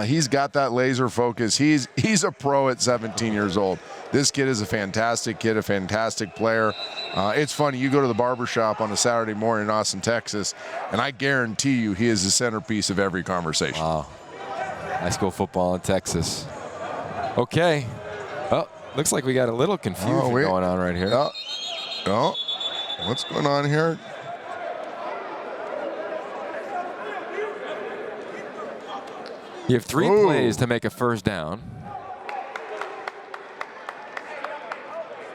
He's got that laser focus. He's a pro at 17 years old. This kid is a fantastic kid, a fantastic player. It's funny, you go to the barbershop on a Saturday morning in Austin, Texas, and I guarantee you he is the centerpiece of every conversation. Wow. High school football in Texas. Okay. Well, looks like we got a little confusion going on right here. Oh, what's going on here? You have 3 plays to make a first down.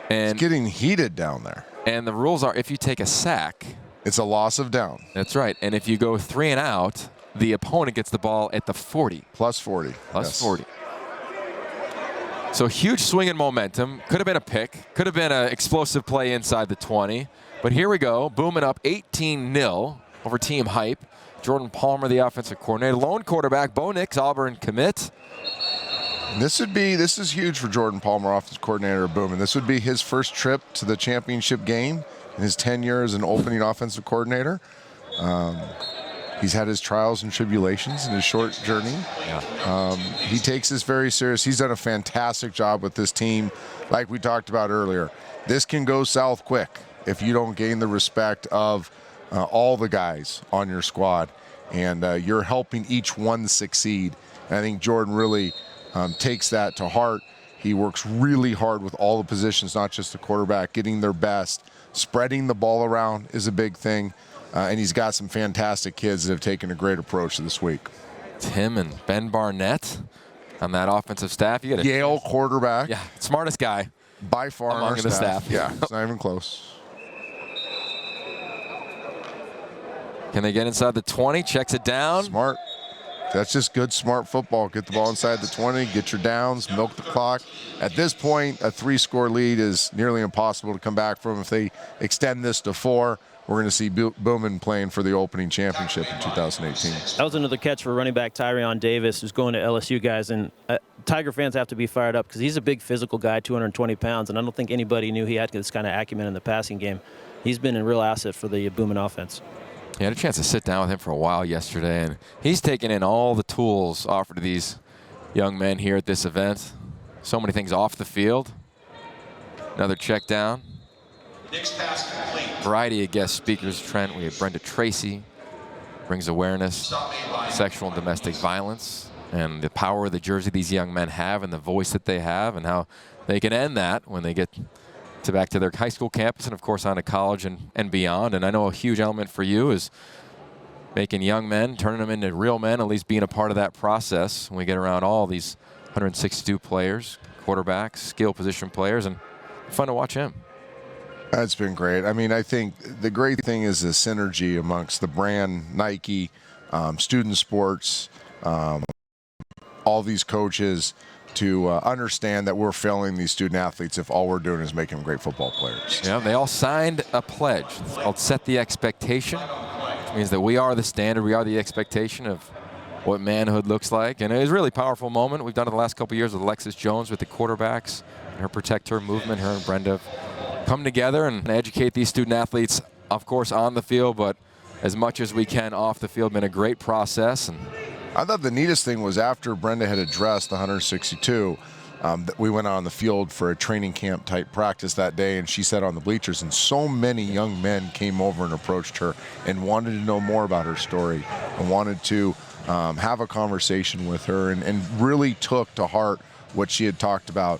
And it's getting heated down there. And the rules are if you take a sack, it's a loss of down. That's right. And if you go 3 and out, the opponent gets the ball at the 40. Plus 40. Plus 40. So huge swing in momentum. Could have been a pick. Could have been an explosive play inside the 20. But here we go. Boomin up 18-0 over Team Hype. Jordan Palmer, the offensive coordinator. Lone quarterback, Bo Nix, Auburn commit. And this is huge for Jordan Palmer, offensive coordinator of Boomin. This would be his first trip to the championship game in his tenure as an opening offensive coordinator. He's had his trials and tribulations in his short journey. Yeah. He takes this very serious. He's done a fantastic job with this team. Like we talked about earlier, this can go south quick if you don't gain the respect of all the guys on your squad. And you're helping each one succeed. And I think Jordan really takes that to heart. He works really hard with all the positions, not just the quarterback, getting their best. Spreading the ball around is a big thing. And he's got some fantastic kids that have taken a great approach this week. It's him and Ben Barnett on that offensive staff. You got a Yale quarterback. Yeah, smartest guy by far among the staff. Yeah, it's not even close. Can they get inside the 20? Checks it down. Smart. That's just good, smart football. Get the ball inside the 20, get your downs, milk the clock. At this point, a 3-score lead is nearly impossible to come back from. If they extend this to 4, we're going to see Boomin playing for the opening championship in 2018. That was another catch for running back Tyrion Davis, who's going to LSU, guys. And Tiger fans have to be fired up because he's a big physical guy, 220 pounds, and I don't think anybody knew he had this kind of acumen in the passing game. He's been a real asset for the Boomin offense. I had a chance to sit down with him for a while yesterday, and he's taken in all the tools offered to these young men here at this event. So many things off the field. Another check down. Next pass complete. Variety of guest speakers, Trent. We have Brenda Tracy, brings awareness, sexual and domestic violence, and the power of the jersey these young men have and the voice that they have and how they can end that when they get back to their high school campus and, of course, on to college and beyond. And I know a huge element for you is making young men, turning them into real men, at least being a part of that process when we get around all these 162 players, quarterbacks, skill position players, and fun to watch him. That's been great. I mean, I think the great thing is the synergy amongst the brand, Nike, student sports, all these coaches to understand that we're failing these student athletes if all we're doing is making them great football players. Yeah, they all signed a pledge. It's called Set the Expectation, which means that we are the standard, we are the expectation of what manhood looks like. And it was a really powerful moment. We've done it the last couple of years with Alexis Jones with the quarterbacks, and her Protect Her movement. Her and Brenda come together and educate these student athletes, of course, on the field, but as much as we can off the field. Been a great process. And I thought the neatest thing was after Brenda had addressed the 162, we went out on the field for a training camp type practice that day, and she sat on the bleachers, and so many young men came over and approached her and wanted to know more about her story and wanted to have a conversation with her, and really took to heart what she had talked about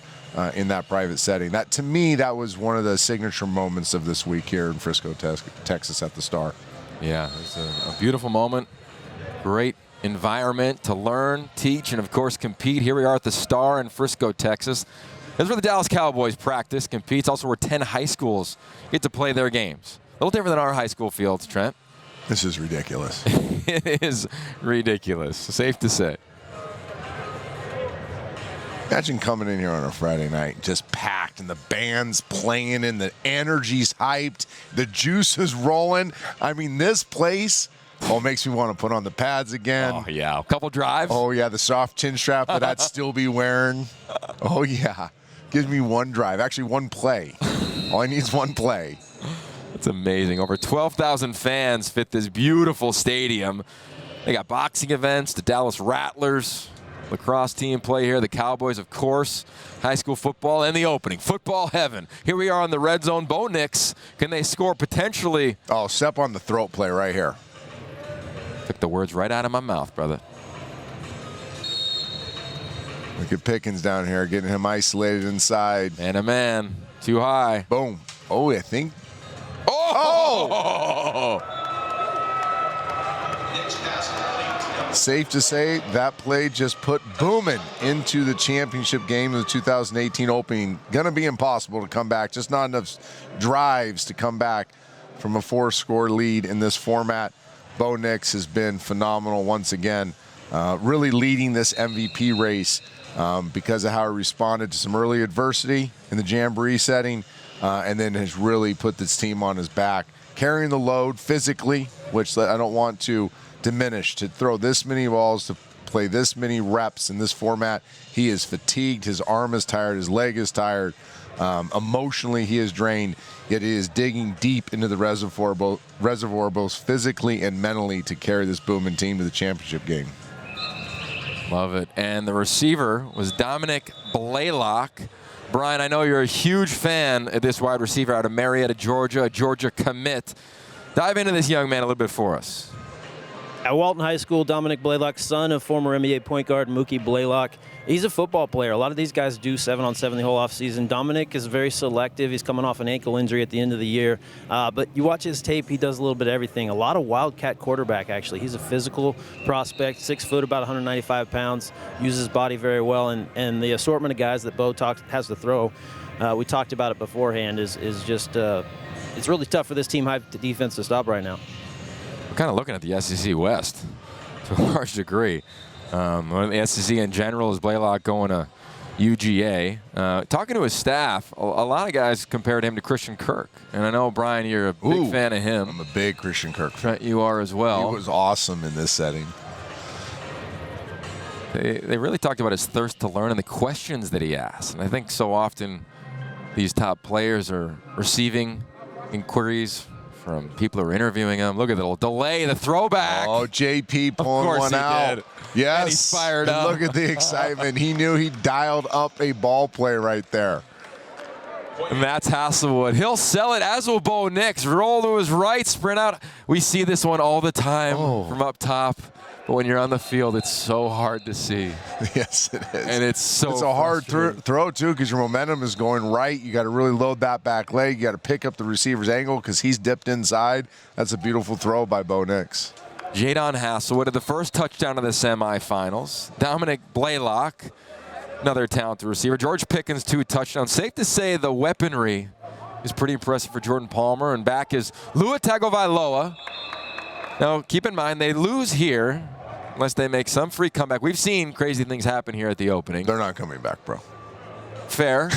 in that private setting. That, to me, that was one of the signature moments of this week here in Frisco, Texas at the Star. Yeah, it was a beautiful moment. Great environment to learn, teach, and of course compete. Here we are at the Star in Frisco, Texas. This is where the Dallas Cowboys practice, compete. It's also where 10 high schools get to play their games. A little different than our high school fields, Trent. This is ridiculous. It is ridiculous, safe to say. Imagine coming in here on a Friday night, just packed, and the band's playing, and the energy's hyped, the juice is rolling. I mean, this place, makes me want to put on the pads again. Oh, yeah. A couple drives. Oh, yeah, the soft chin strap that I'd still be wearing. Oh, yeah. Gives me one drive. Actually, one play. All I need is one play. It's amazing. Over 12,000 fans fit this beautiful stadium. They got boxing events, the Dallas Rattlers, lacrosse team play here, the Cowboys, of course, high school football, and the opening. Football heaven. Here we are on the red zone. Bo Nix, can they score potentially? Oh, step on the throat play right here. Took the words right out of my mouth, brother. Look at Pickens down here, getting him isolated inside. Man, a man. Too high. Boom. Oh, I think. Oh! Safe to say that play just put Boomin into the championship game of the 2018 opening. Going to be impossible to come back. Just not enough drives to come back from a 4-score lead in this format. Bo Nix has been phenomenal once again, really leading this MVP race because of how he responded to some early adversity in the Jamboree setting, and then has really put this team on his back, carrying the load physically, which I don't want to diminish. To throw this many balls, to play this many reps in this format, he is fatigued, his arm is tired, his leg is tired. Emotionally, he is drained, yet he is digging deep into the reservoir, both physically and mentally, to carry this Boomin team to the championship game. Love it. And the receiver was Dominic Blaylock. Brian, I know you're a huge fan of this wide receiver out of Marietta, Georgia, a Georgia commit. Dive into this young man a little bit for us. At Walton High School, Dominic Blaylock, son of former NBA point guard Mookie Blaylock. He's a football player. A lot of these guys do 7-on-7 the whole offseason. Dominic is very selective. He's coming off an ankle injury at the end of the year. But you watch his tape, he does a little bit of everything. A lot of wildcat quarterback, actually. He's a physical prospect, 6 foot, about 195 pounds, uses his body very well. And the assortment of guys that Bo has to throw, we talked about it beforehand, is just it's really tough for this team high defense to stop right now. We're kind of looking at the SEC West to a large degree. The SEC in general is Blaylock going to UGA. Talking to his staff, a lot of guys compared him to Christian Kirk. And I know, Brian, you're a big fan of him. I'm a big Christian Kirk fan. Trent, you are as well. He was awesome in this setting. They really talked about his thirst to learn and the questions that he asked. And I think so often these top players are receiving inquiries from people who are interviewing him. Look at the little delay, the throwback. Oh, JP pulling one out. Did. Yes. And he's fired and up. Look at the excitement. He knew he dialed up a ball play right there. And that's Hasselwood. He'll sell it, as will Bo Nix. Roll to his right, sprint out. We see this one all the time from up top. But when you're on the field, it's so hard to see. Yes, it is. And it's a hard throw, too, because your momentum is going right. You got to really load that back leg. You got to pick up the receiver's angle because he's dipped inside. That's a beautiful throw by Bo Nix. Jadon Hasselwood had the first touchdown of the semifinals. Dominic Blaylock, another talented receiver. George Pickens, 2 touchdowns. Safe to say the weaponry is pretty impressive for Jordan Palmer. And back is Lua Tagovailoa. Now, keep in mind, they lose here unless they make some free comeback. We've seen crazy things happen here at the opening. They're not coming back, bro. Fair.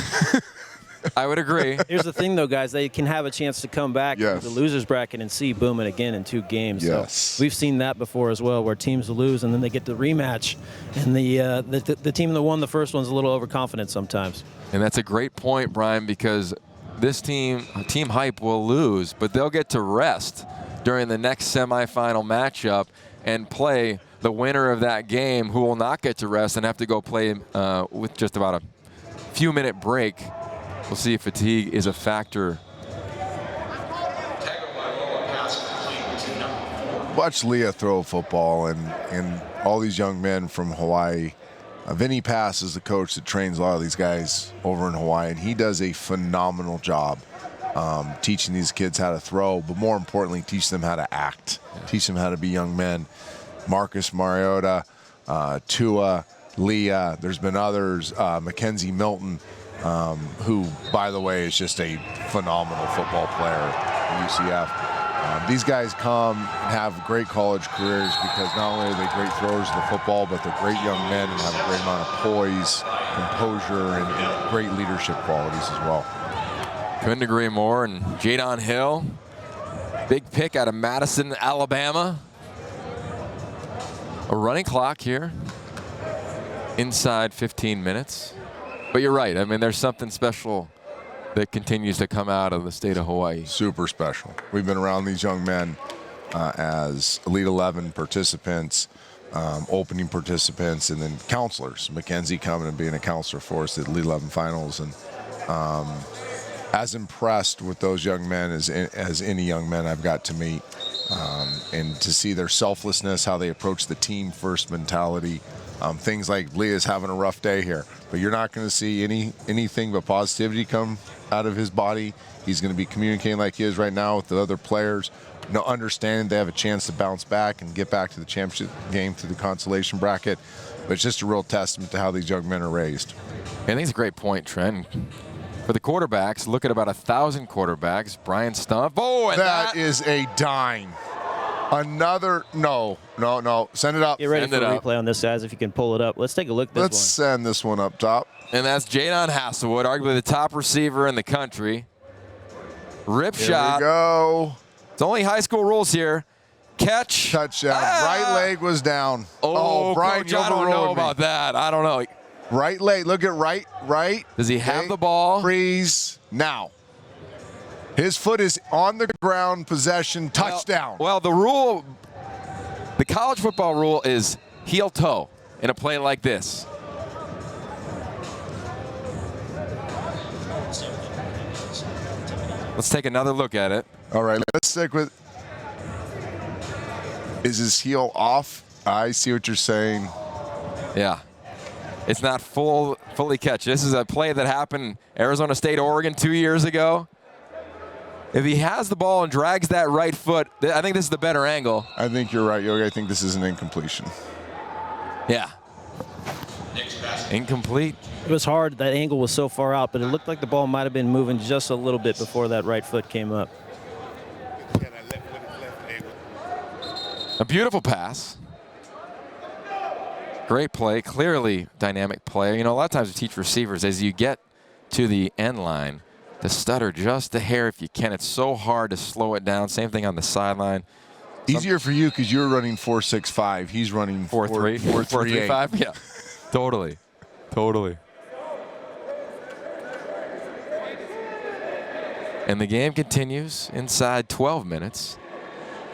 I would agree. Here's the thing, though, guys. They can have a chance to come back to the losers bracket and see Boomin again in 2 games. Yes. So we've seen that before as well, where teams lose and then they get the rematch. And the team that won the first one's a little overconfident sometimes. And that's a great point, Brian, because this team hype will lose, but they'll get to rest during the next semifinal matchup and play the winner of that game, who will not get to rest and have to go play with just about a few-minute break. We'll see if fatigue is a factor. Watch Leah throw a football, and all these young men from Hawaii. Vinny Pass is the coach that trains a lot of these guys over in Hawaii, and he does a phenomenal job teaching these kids how to throw, but more importantly, teach them how to act, teach them how to be young men. Marcus Mariota, Tua, Leah, there's been others, Mackenzie Milton, who, by the way, is just a phenomenal football player at UCF. These guys come and have great college careers because not only are they great throwers of the football, but they're great young men and have a great amount of poise, composure, and great leadership qualities as well. Couldn't agree more. And Jadon Hill, big pick out of Madison, Alabama. A running clock here, inside 15 minutes. But you're right. I mean, there's something special that continues to come out of the state of Hawaii. Super special. We've been around these young men as Elite 11 participants, opening participants, and then counselors. Mackenzie coming and being a counselor for us at the Elite 11 finals. And as impressed with those young men as any young men I've got to meet. And to see their selflessness, how they approach the team first mentality. Things like Leah's having a rough day here, but you're not going to see anything but positivity come out of his body. He's going to be communicating like he is right now with the other players, understanding they have a chance to bounce back and get back to the championship game through the consolation bracket. But it's just a real testament to how these young men are raised. I think it's a great point, Trent. For the quarterbacks, look at about 1,000 quarterbacks. Brian Stumpf. Oh, and that is a dime. Another, no. Send it up. Get ready for a replay on this, guys, if you can pull it up. Let's take a look at this one. Let's send this one up top. And that's Jadon Hasselwood, arguably the top receiver in the country. Rip shot. Here we go. It's only high school rules here. Catch. Touchdown. Right leg was down. Oh, Brian, Coach, I don't know about that. I don't know. Right leg. Look at right. Does he have the ball? Freeze. Now. His foot is on the ground, possession, touchdown. Well, the college football rule is heel toe in a play like this. Let's take another look at it. All right, let's stick with, is his heel off? I see what you're saying. Yeah. It's not fully catch. This is a play that happened Arizona State, Oregon 2 years ago. If he has the ball and drags that right foot, I think this is the better angle. I think you're right, Yogi. I think this is an incompletion. Yeah. Incomplete. It was hard. That angle was so far out, but it looked like the ball might have been moving just a little bit before that right foot came up. A beautiful pass. Great play. Clearly dynamic play. A lot of times we teach receivers, as you get to the end line, to stutter just a hair if you can. It's so hard to slow it down. Same thing on the sideline. Easier for you because you're running 4.65. He's running 4.3. 4.35. Yeah, totally. And the game continues inside 12 minutes.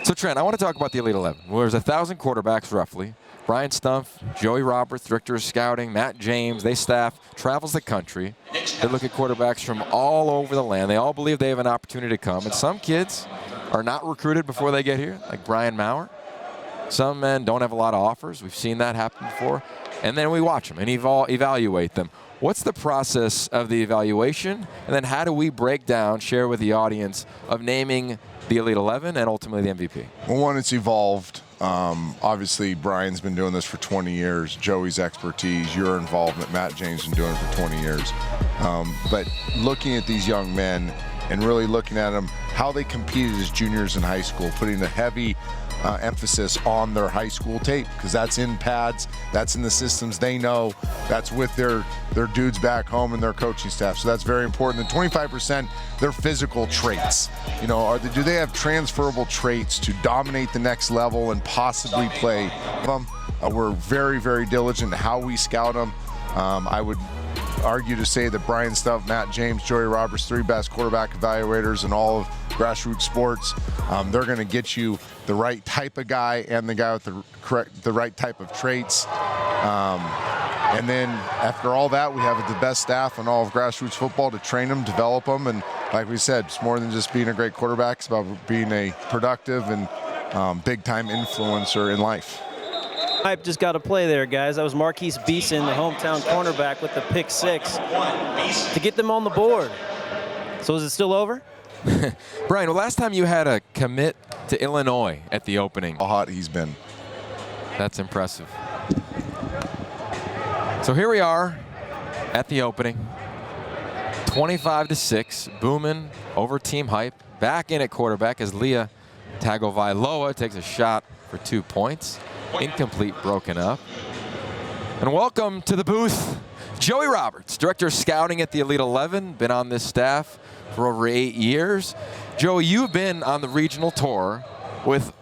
So, Trent, I want to talk about the Elite 11. Well, there's 1,000 quarterbacks roughly. Brian Stumpf, Joey Roberts, Director of Scouting, Matt James, they staff, travels the country. They look at quarterbacks from all over the land. They all believe they have an opportunity to come. And some kids are not recruited before they get here, like Brian Maurer. Some men don't have a lot of offers. We've seen that happen before. And then we watch them and evaluate them. What's the process of the evaluation? And then how do we break down, share with the audience of naming the Elite 11 and ultimately the MVP? Well, one, it's evolved. Obviously, Brian's been doing this for 20 years. Joey's expertise, your involvement, Matt James been doing it for 20 years. But looking at these young men and really looking at them, how they competed as juniors in high school, putting a heavy emphasis on their high school tape, because that's in pads, that's in the systems they know, that's with their dudes back home and their coaching staff. So that's very important. And 25%, their physical traits. You know, do they have transferable traits to dominate the next level and possibly play them? We're very, very diligent in how we scout them. I would argue to say that Brian Stubb, Matt James, Joey Roberts, 3 best quarterback evaluators in all of grassroots sports. They're going to get you the right type of guy and the guy with the right type of traits. And then after all that, we have the best staff in all of grassroots football to train them, develop them, and like we said, it's more than just being a great quarterback. It's about being a productive and big-time influencer in life. Hype just got to play there, guys. That was Marquise Beeson, the hometown cornerback, with the pick 6 to get them on the board. So is it still over? Brian, well, last time you had a commit to Illinois at the opening. How hot he's been. That's impressive. So here we are at the opening. 25-6, Boomin over Team Hype. Back in at quarterback as Leah Tagovailoa takes a shot for 2 points. Incomplete, broken up. And welcome to the booth, Joey Roberts, Director of Scouting at the Elite 11, been on this staff for over 8 years. Joey, you've been on the regional tour with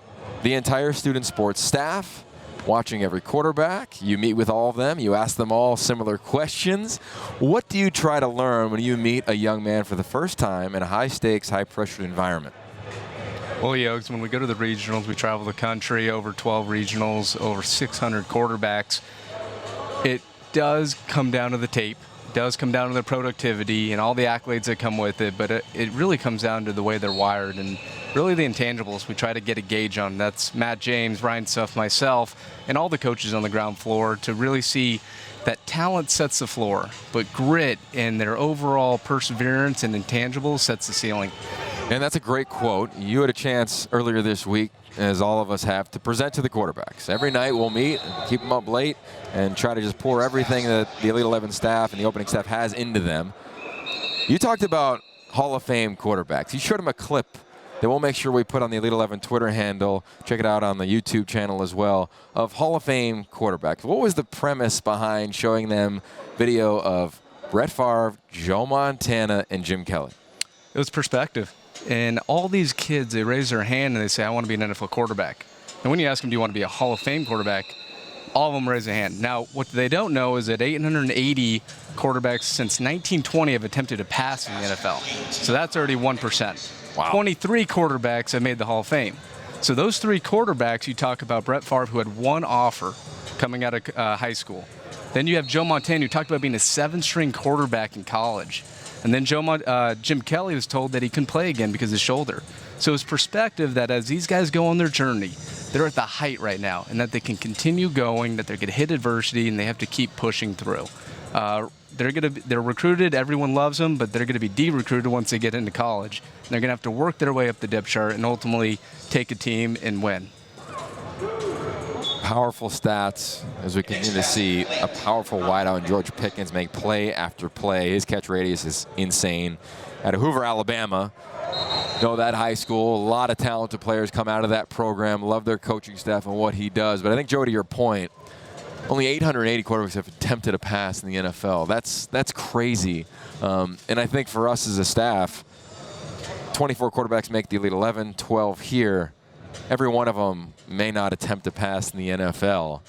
the entire student sports staff, watching every quarterback. You meet with all of them. You ask them all similar questions. What do you try to learn when you meet a young man for the first time in a high-stakes, high-pressure environment? Well, Yogs, when we go to the regionals, we travel the country, over 12 regionals, over 600 quarterbacks. It does come down to the tape. It does come down to the productivity and all the accolades that come with it, but it really comes down to the way they're wired and really the intangibles we try to get a gauge on. That's Matt James, Ryan Stuff, myself, and all the coaches on the ground floor to really see that talent sets the floor, but grit and their overall perseverance and intangibles sets the ceiling. And that's a great quote. You had a chance earlier this week, as all of us have, to present to the quarterbacks. Every night we'll meet, keep them up late, and try to just pour everything that the Elite 11 staff and the opening staff has into them. You talked about Hall of Fame quarterbacks. You showed them a clip that we'll make sure we put on the Elite 11 Twitter handle, check it out on the YouTube channel as well, of Hall of Fame quarterbacks. What was the premise behind showing them video of Brett Favre, Joe Montana, and Jim Kelly? It was perspective. And all these kids, they raise their hand and they say, I want to be an NFL quarterback. And when you ask them, do you want to be a Hall of Fame quarterback, all of them raise their hand. Now, what they don't know is that 880 quarterbacks since 1920 have attempted to pass in the NFL. So that's already 1%. Wow. 23 quarterbacks have made the Hall of Fame. So those 3 quarterbacks, you talk about Brett Favre, who had 1 offer coming out of high school. Then you have Joe Montana, who talked about being a 7-string quarterback in college. And then Jim Kelly was told that he couldn't play again because of his shoulder. So it's perspective that as these guys go on their journey, they're at the height right now, and that they can continue going, that they're going to hit adversity, and they have to keep pushing through. They're recruited, everyone loves them, but they're going to be de-recruited once they get into college. And they're going to have to work their way up the depth chart and ultimately take a team and win. Powerful stats as we continue to see a powerful wideout in George Pickens make play after play. His catch radius is insane. Out of Hoover, Alabama, know that high school, a lot of talented players come out of that program, love their coaching staff and what he does. But I think, Joe, to your point, only 880 quarterbacks have attempted a pass in the NFL. That's crazy. And I think for us as a staff, 24 quarterbacks make the Elite 11, 12 here. Every one of them may not attempt to pass in the NFL.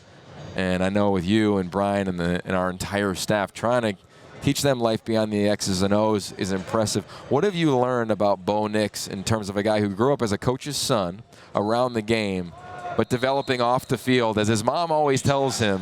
And I know with you and Brian and our entire staff, trying to teach them life beyond the X's and O's is impressive. What have you learned about Bo Nix in terms of a guy who grew up as a coach's son around the game, but developing off the field, as his mom always tells him,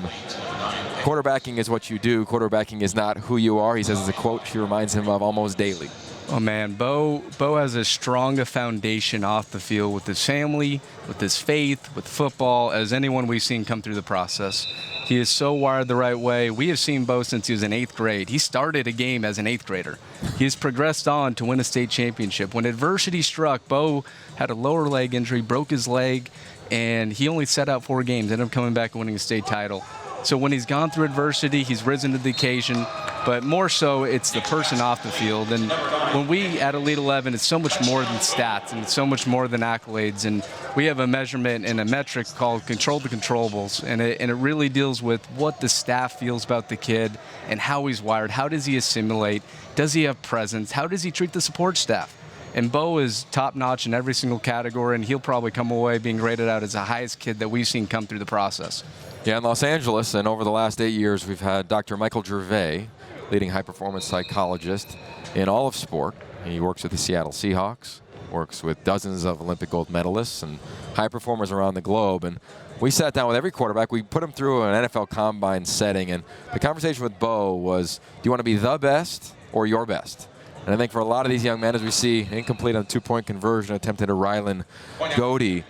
quarterbacking is what you do, quarterbacking is not who you are. He says, as a quote she reminds him of almost daily. Oh, man, Bo has as strong a foundation off the field with his family, with his faith, with football, as anyone we've seen come through the process. He is so wired the right way. We have seen Bo since he was in 8th grade. He started a game as an 8th grader. He has progressed on to win a state championship. When adversity struck, Bo had a lower leg injury, broke his leg, and he only sat out 4 games, ended up coming back and winning a state title. So when he's gone through adversity, he's risen to the occasion. but more so it's the person off the field. And when we at Elite 11, it's so much more than stats and it's so much more than accolades. And we have a measurement and a metric called Control the Controllables, and it really deals with what the staff feels about the kid and how he's wired. How does he assimilate? Does he have presence? How does he treat the support staff? And Bo is top-notch in every single category, and he'll probably come away being graded out as the highest kid that we've seen come through the process. Yeah, in Los Angeles, and over the last 8 years, we've had Dr. Michael Gervais, leading high-performance psychologist in all of sport. He works with the Seattle Seahawks, works with dozens of Olympic gold medalists and high performers around the globe. And we sat down with every quarterback. We put him through an NFL combine setting, and the conversation with Bo was, do you want to be the best or your best? And I think for a lot of these young men, as we see, incomplete on two-point conversion attempted to Rylan Godey,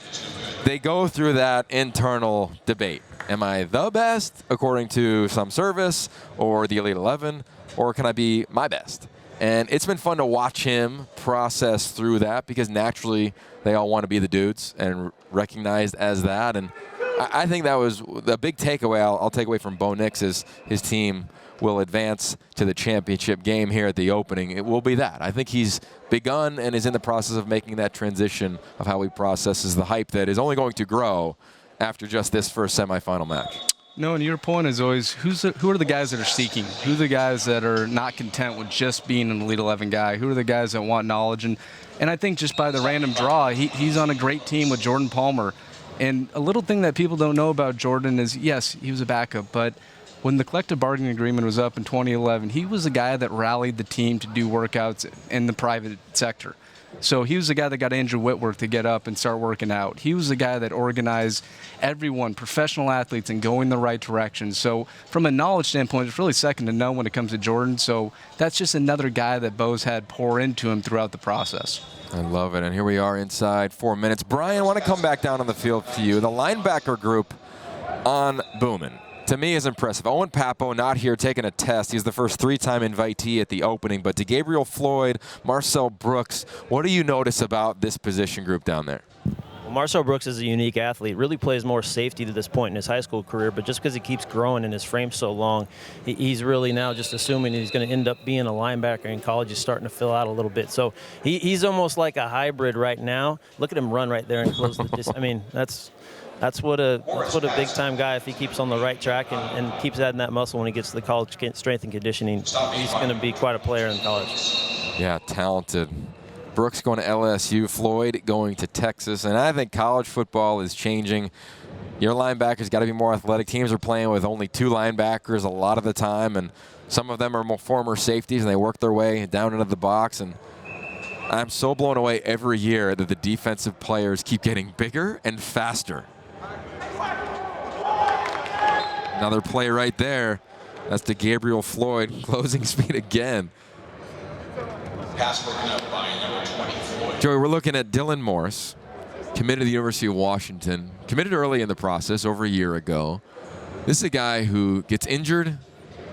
they go through that internal debate. Am I the best according to some service or the Elite 11, or can I be my best? And it's been fun to watch him process through that, because naturally they all want to be the dudes and recognized as that. And I think that was the big takeaway I'll take away from Bo Nix is his team will advance to the championship game here at the opening. It will be that. I think he's begun and is in the process of making that transition of how he processes the hype that is only going to grow after just this first semifinal match. No, and your point is always, who are the guys that are seeking? Who are the guys that are not content with just being an Elite 11 guy? Who are the guys that want knowledge? And I think just by the random draw, he's on a great team with Jordan Palmer. And a little thing that people don't know about Jordan is, yes, he was a backup, but when the collective bargaining agreement was up in 2011, he was the guy that rallied the team to do workouts in the private sector. So he was the guy that got Andrew Whitworth to get up and start working out. He was the guy that organized everyone, professional athletes, and going the right direction. So from a knowledge standpoint, it's really second to none when it comes to Jordan. So that's just another guy that Bo's had pour into him throughout the process. I love it. And here we are inside 4 minutes. Brian, I want to come back down on the field to you. The linebacker group on Boomin, to me, is impressive. Owen Papo not here taking a test. He's the first three-time invitee at the opening. But to Gabriel Floyd, Marcel Brooks, what do you notice about this position group down there? Well, Marcel Brooks is a unique athlete. Really plays more safety to this point in his high school career. But just because he keeps growing and his frame's so long, he's really now just assuming he's going to end up being a linebacker in college. He's starting to fill out a little bit. So he's almost like a hybrid right now. Look at him run right there and close the distance. I mean, That's what a big-time guy, if he keeps on the right track and keeps adding that muscle when he gets to the college strength and conditioning, he's going to be quite a player in college. Yeah, talented. Brooks going to LSU, Floyd going to Texas, and I think college football is changing. Your linebackers got to be more athletic. Teams are playing with only two linebackers a lot of the time, and some of them are more former safeties, and they work their way down into the box. And I'm so blown away every year that the defensive players keep getting bigger and faster. Another play right there. That's to Gabriel Floyd, closing speed again. Pass broken up by number 20, Floyd. Joey, we're looking at Dylan Morris, committed to the University of Washington, committed early in the process, over a year ago. This is a guy who gets injured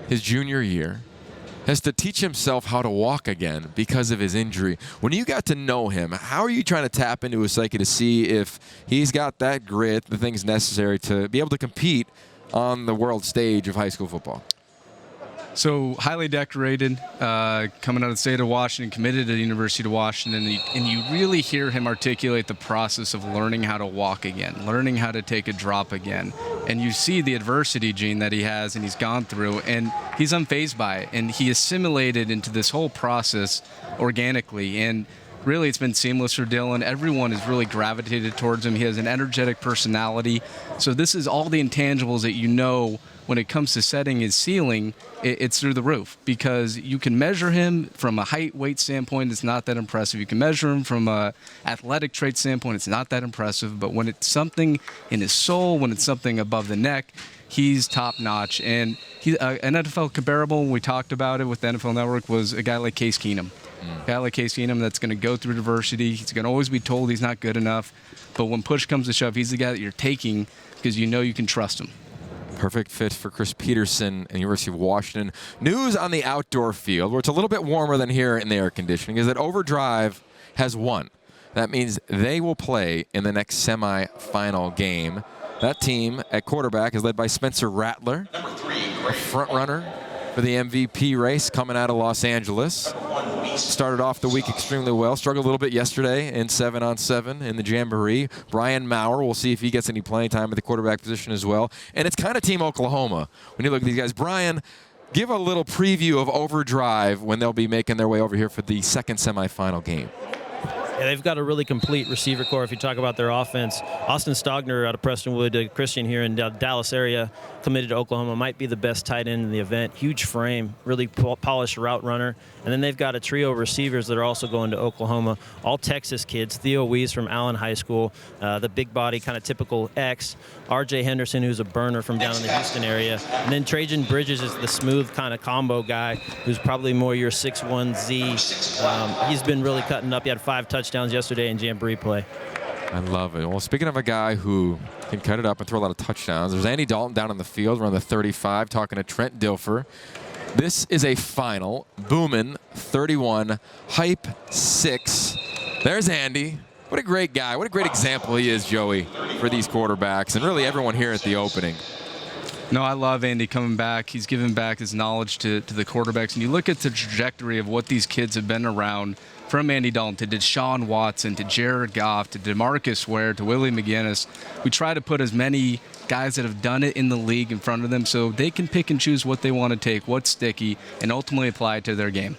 his junior year, has to teach himself how to walk again because of his injury. When you got to know him, how are you trying to tap into his psyche to see if he's got that grit, the things necessary to be able to compete on the world stage of high school football? So highly decorated, coming out of the state of Washington, committed to the University of Washington, and you really hear him articulate the process of learning how to walk again, learning how to take a drop again. And you see the adversity, Gene, that he has and he's gone through, and he's unfazed by it. And he assimilated into this whole process organically. And really, it's been seamless for Dylan. Everyone has really gravitated towards him. He has an energetic personality. So this is all the intangibles that you know when it comes to setting his ceiling, it's through the roof, because you can measure him from a height, weight standpoint, it's not that impressive. You can measure him from a athletic trait standpoint, it's not that impressive. But when it's something in his soul, when it's something above the neck, he's top-notch. And he's an NFL comparable, we talked about it with the NFL Network, was a guy like Case Keenum. A guy like Case Keenum that's going to go through adversity. He's going to always be told he's not good enough. But when push comes to shove, he's the guy that you're taking because you know you can trust him. Perfect fit for Chris Peterson and the University of Washington. News on the outdoor field, where it's a little bit warmer than here in the air conditioning, is that Overdrive has won. That means they will play in the next semifinal game. That team at quarterback is led by Spencer Rattler, a front runner for the MVP race coming out of Los Angeles. Started off the week extremely well. Struggled a little bit yesterday in 7-on-7 in the Jamboree. Brian Maurer, we'll see if he gets any playing time at the quarterback position as well. And it's kind of Team Oklahoma when you look at these guys. Brian, give a little preview of Overdrive when they'll be making their way over here for the second semifinal game. Yeah, they've got a really complete receiver core. If you talk about their offense, Austin Stogner out of Prestonwood Christian here in Dallas area, committed to Oklahoma, might be the best tight end in the event. Huge frame, really polished route runner. And then they've got a trio of receivers that are also going to Oklahoma. All Texas kids. Theo Weiss from Allen High School, the big body, kind of typical X. R.J. Henderson, who's a burner from down in the Houston area. And then Trajan Bridges is the smooth kind of combo guy who's probably more your 6'1" he's been really cutting up. He had 5 touchdowns yesterday in Jamboree play. I love it. Well, speaking of a guy who can cut it up and throw a lot of touchdowns, there's Andy Dalton down on the field around the 35 talking to Trent Dilfer. This is a final. Boomin, 31. Hype, 6. There's Andy. What a great guy. What a great example he is, Joey, for these quarterbacks and really everyone here at the opening. No, I love Andy coming back. He's giving back his knowledge to the quarterbacks. And you look at the trajectory of what these kids have been around, from Andy Dalton to Deshaun Watson to Jared Goff to DeMarcus Ware to Willie McGinnis. We try to put as many guys that have done it in the league in front of them so they can pick and choose what they want to take, what's sticky, and ultimately apply it to their game.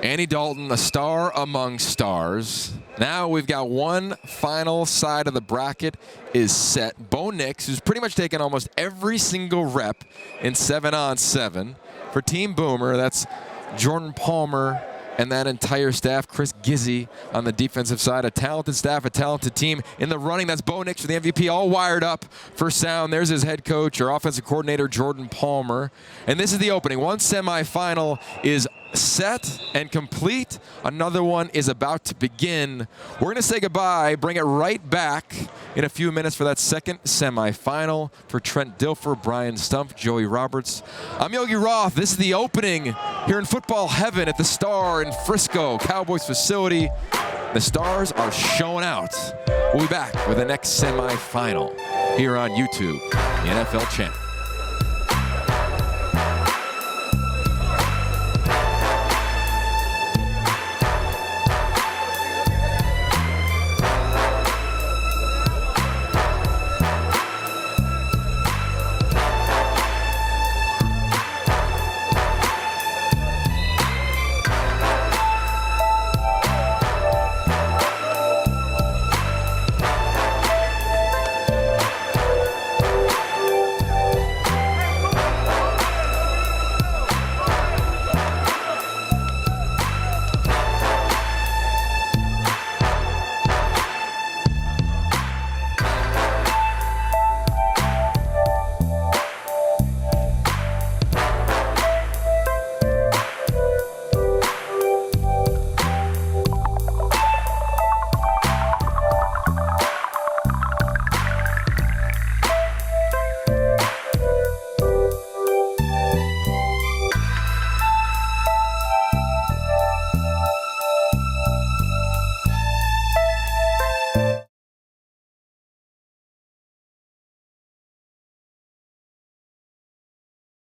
Andy Dalton, a star among stars. Now we've got one final side of the bracket is set. Bo Nix, who's pretty much taken almost every single rep in 7-on-7. For Team Boomer, that's Jordan Palmer and that entire staff. Chris Gizzy on the defensive side. A talented staff, a talented team. In the running, that's Bo Nix for the MVP, all wired up for sound. There's his head coach, or offensive coordinator, Jordan Palmer. And this is the opening. One semifinal is set and complete. Another one is about to begin. We're going to say goodbye, bring it right back in a few minutes for that second semifinal. For Trent Dilfer, Brian Stumpf, Joey Roberts, I'm Yogi Roth. This is the opening here in football heaven at the Star in Frisco, Cowboys facility. The Stars are showing out. We'll be back with the next semifinal here on YouTube, the NFL Channel.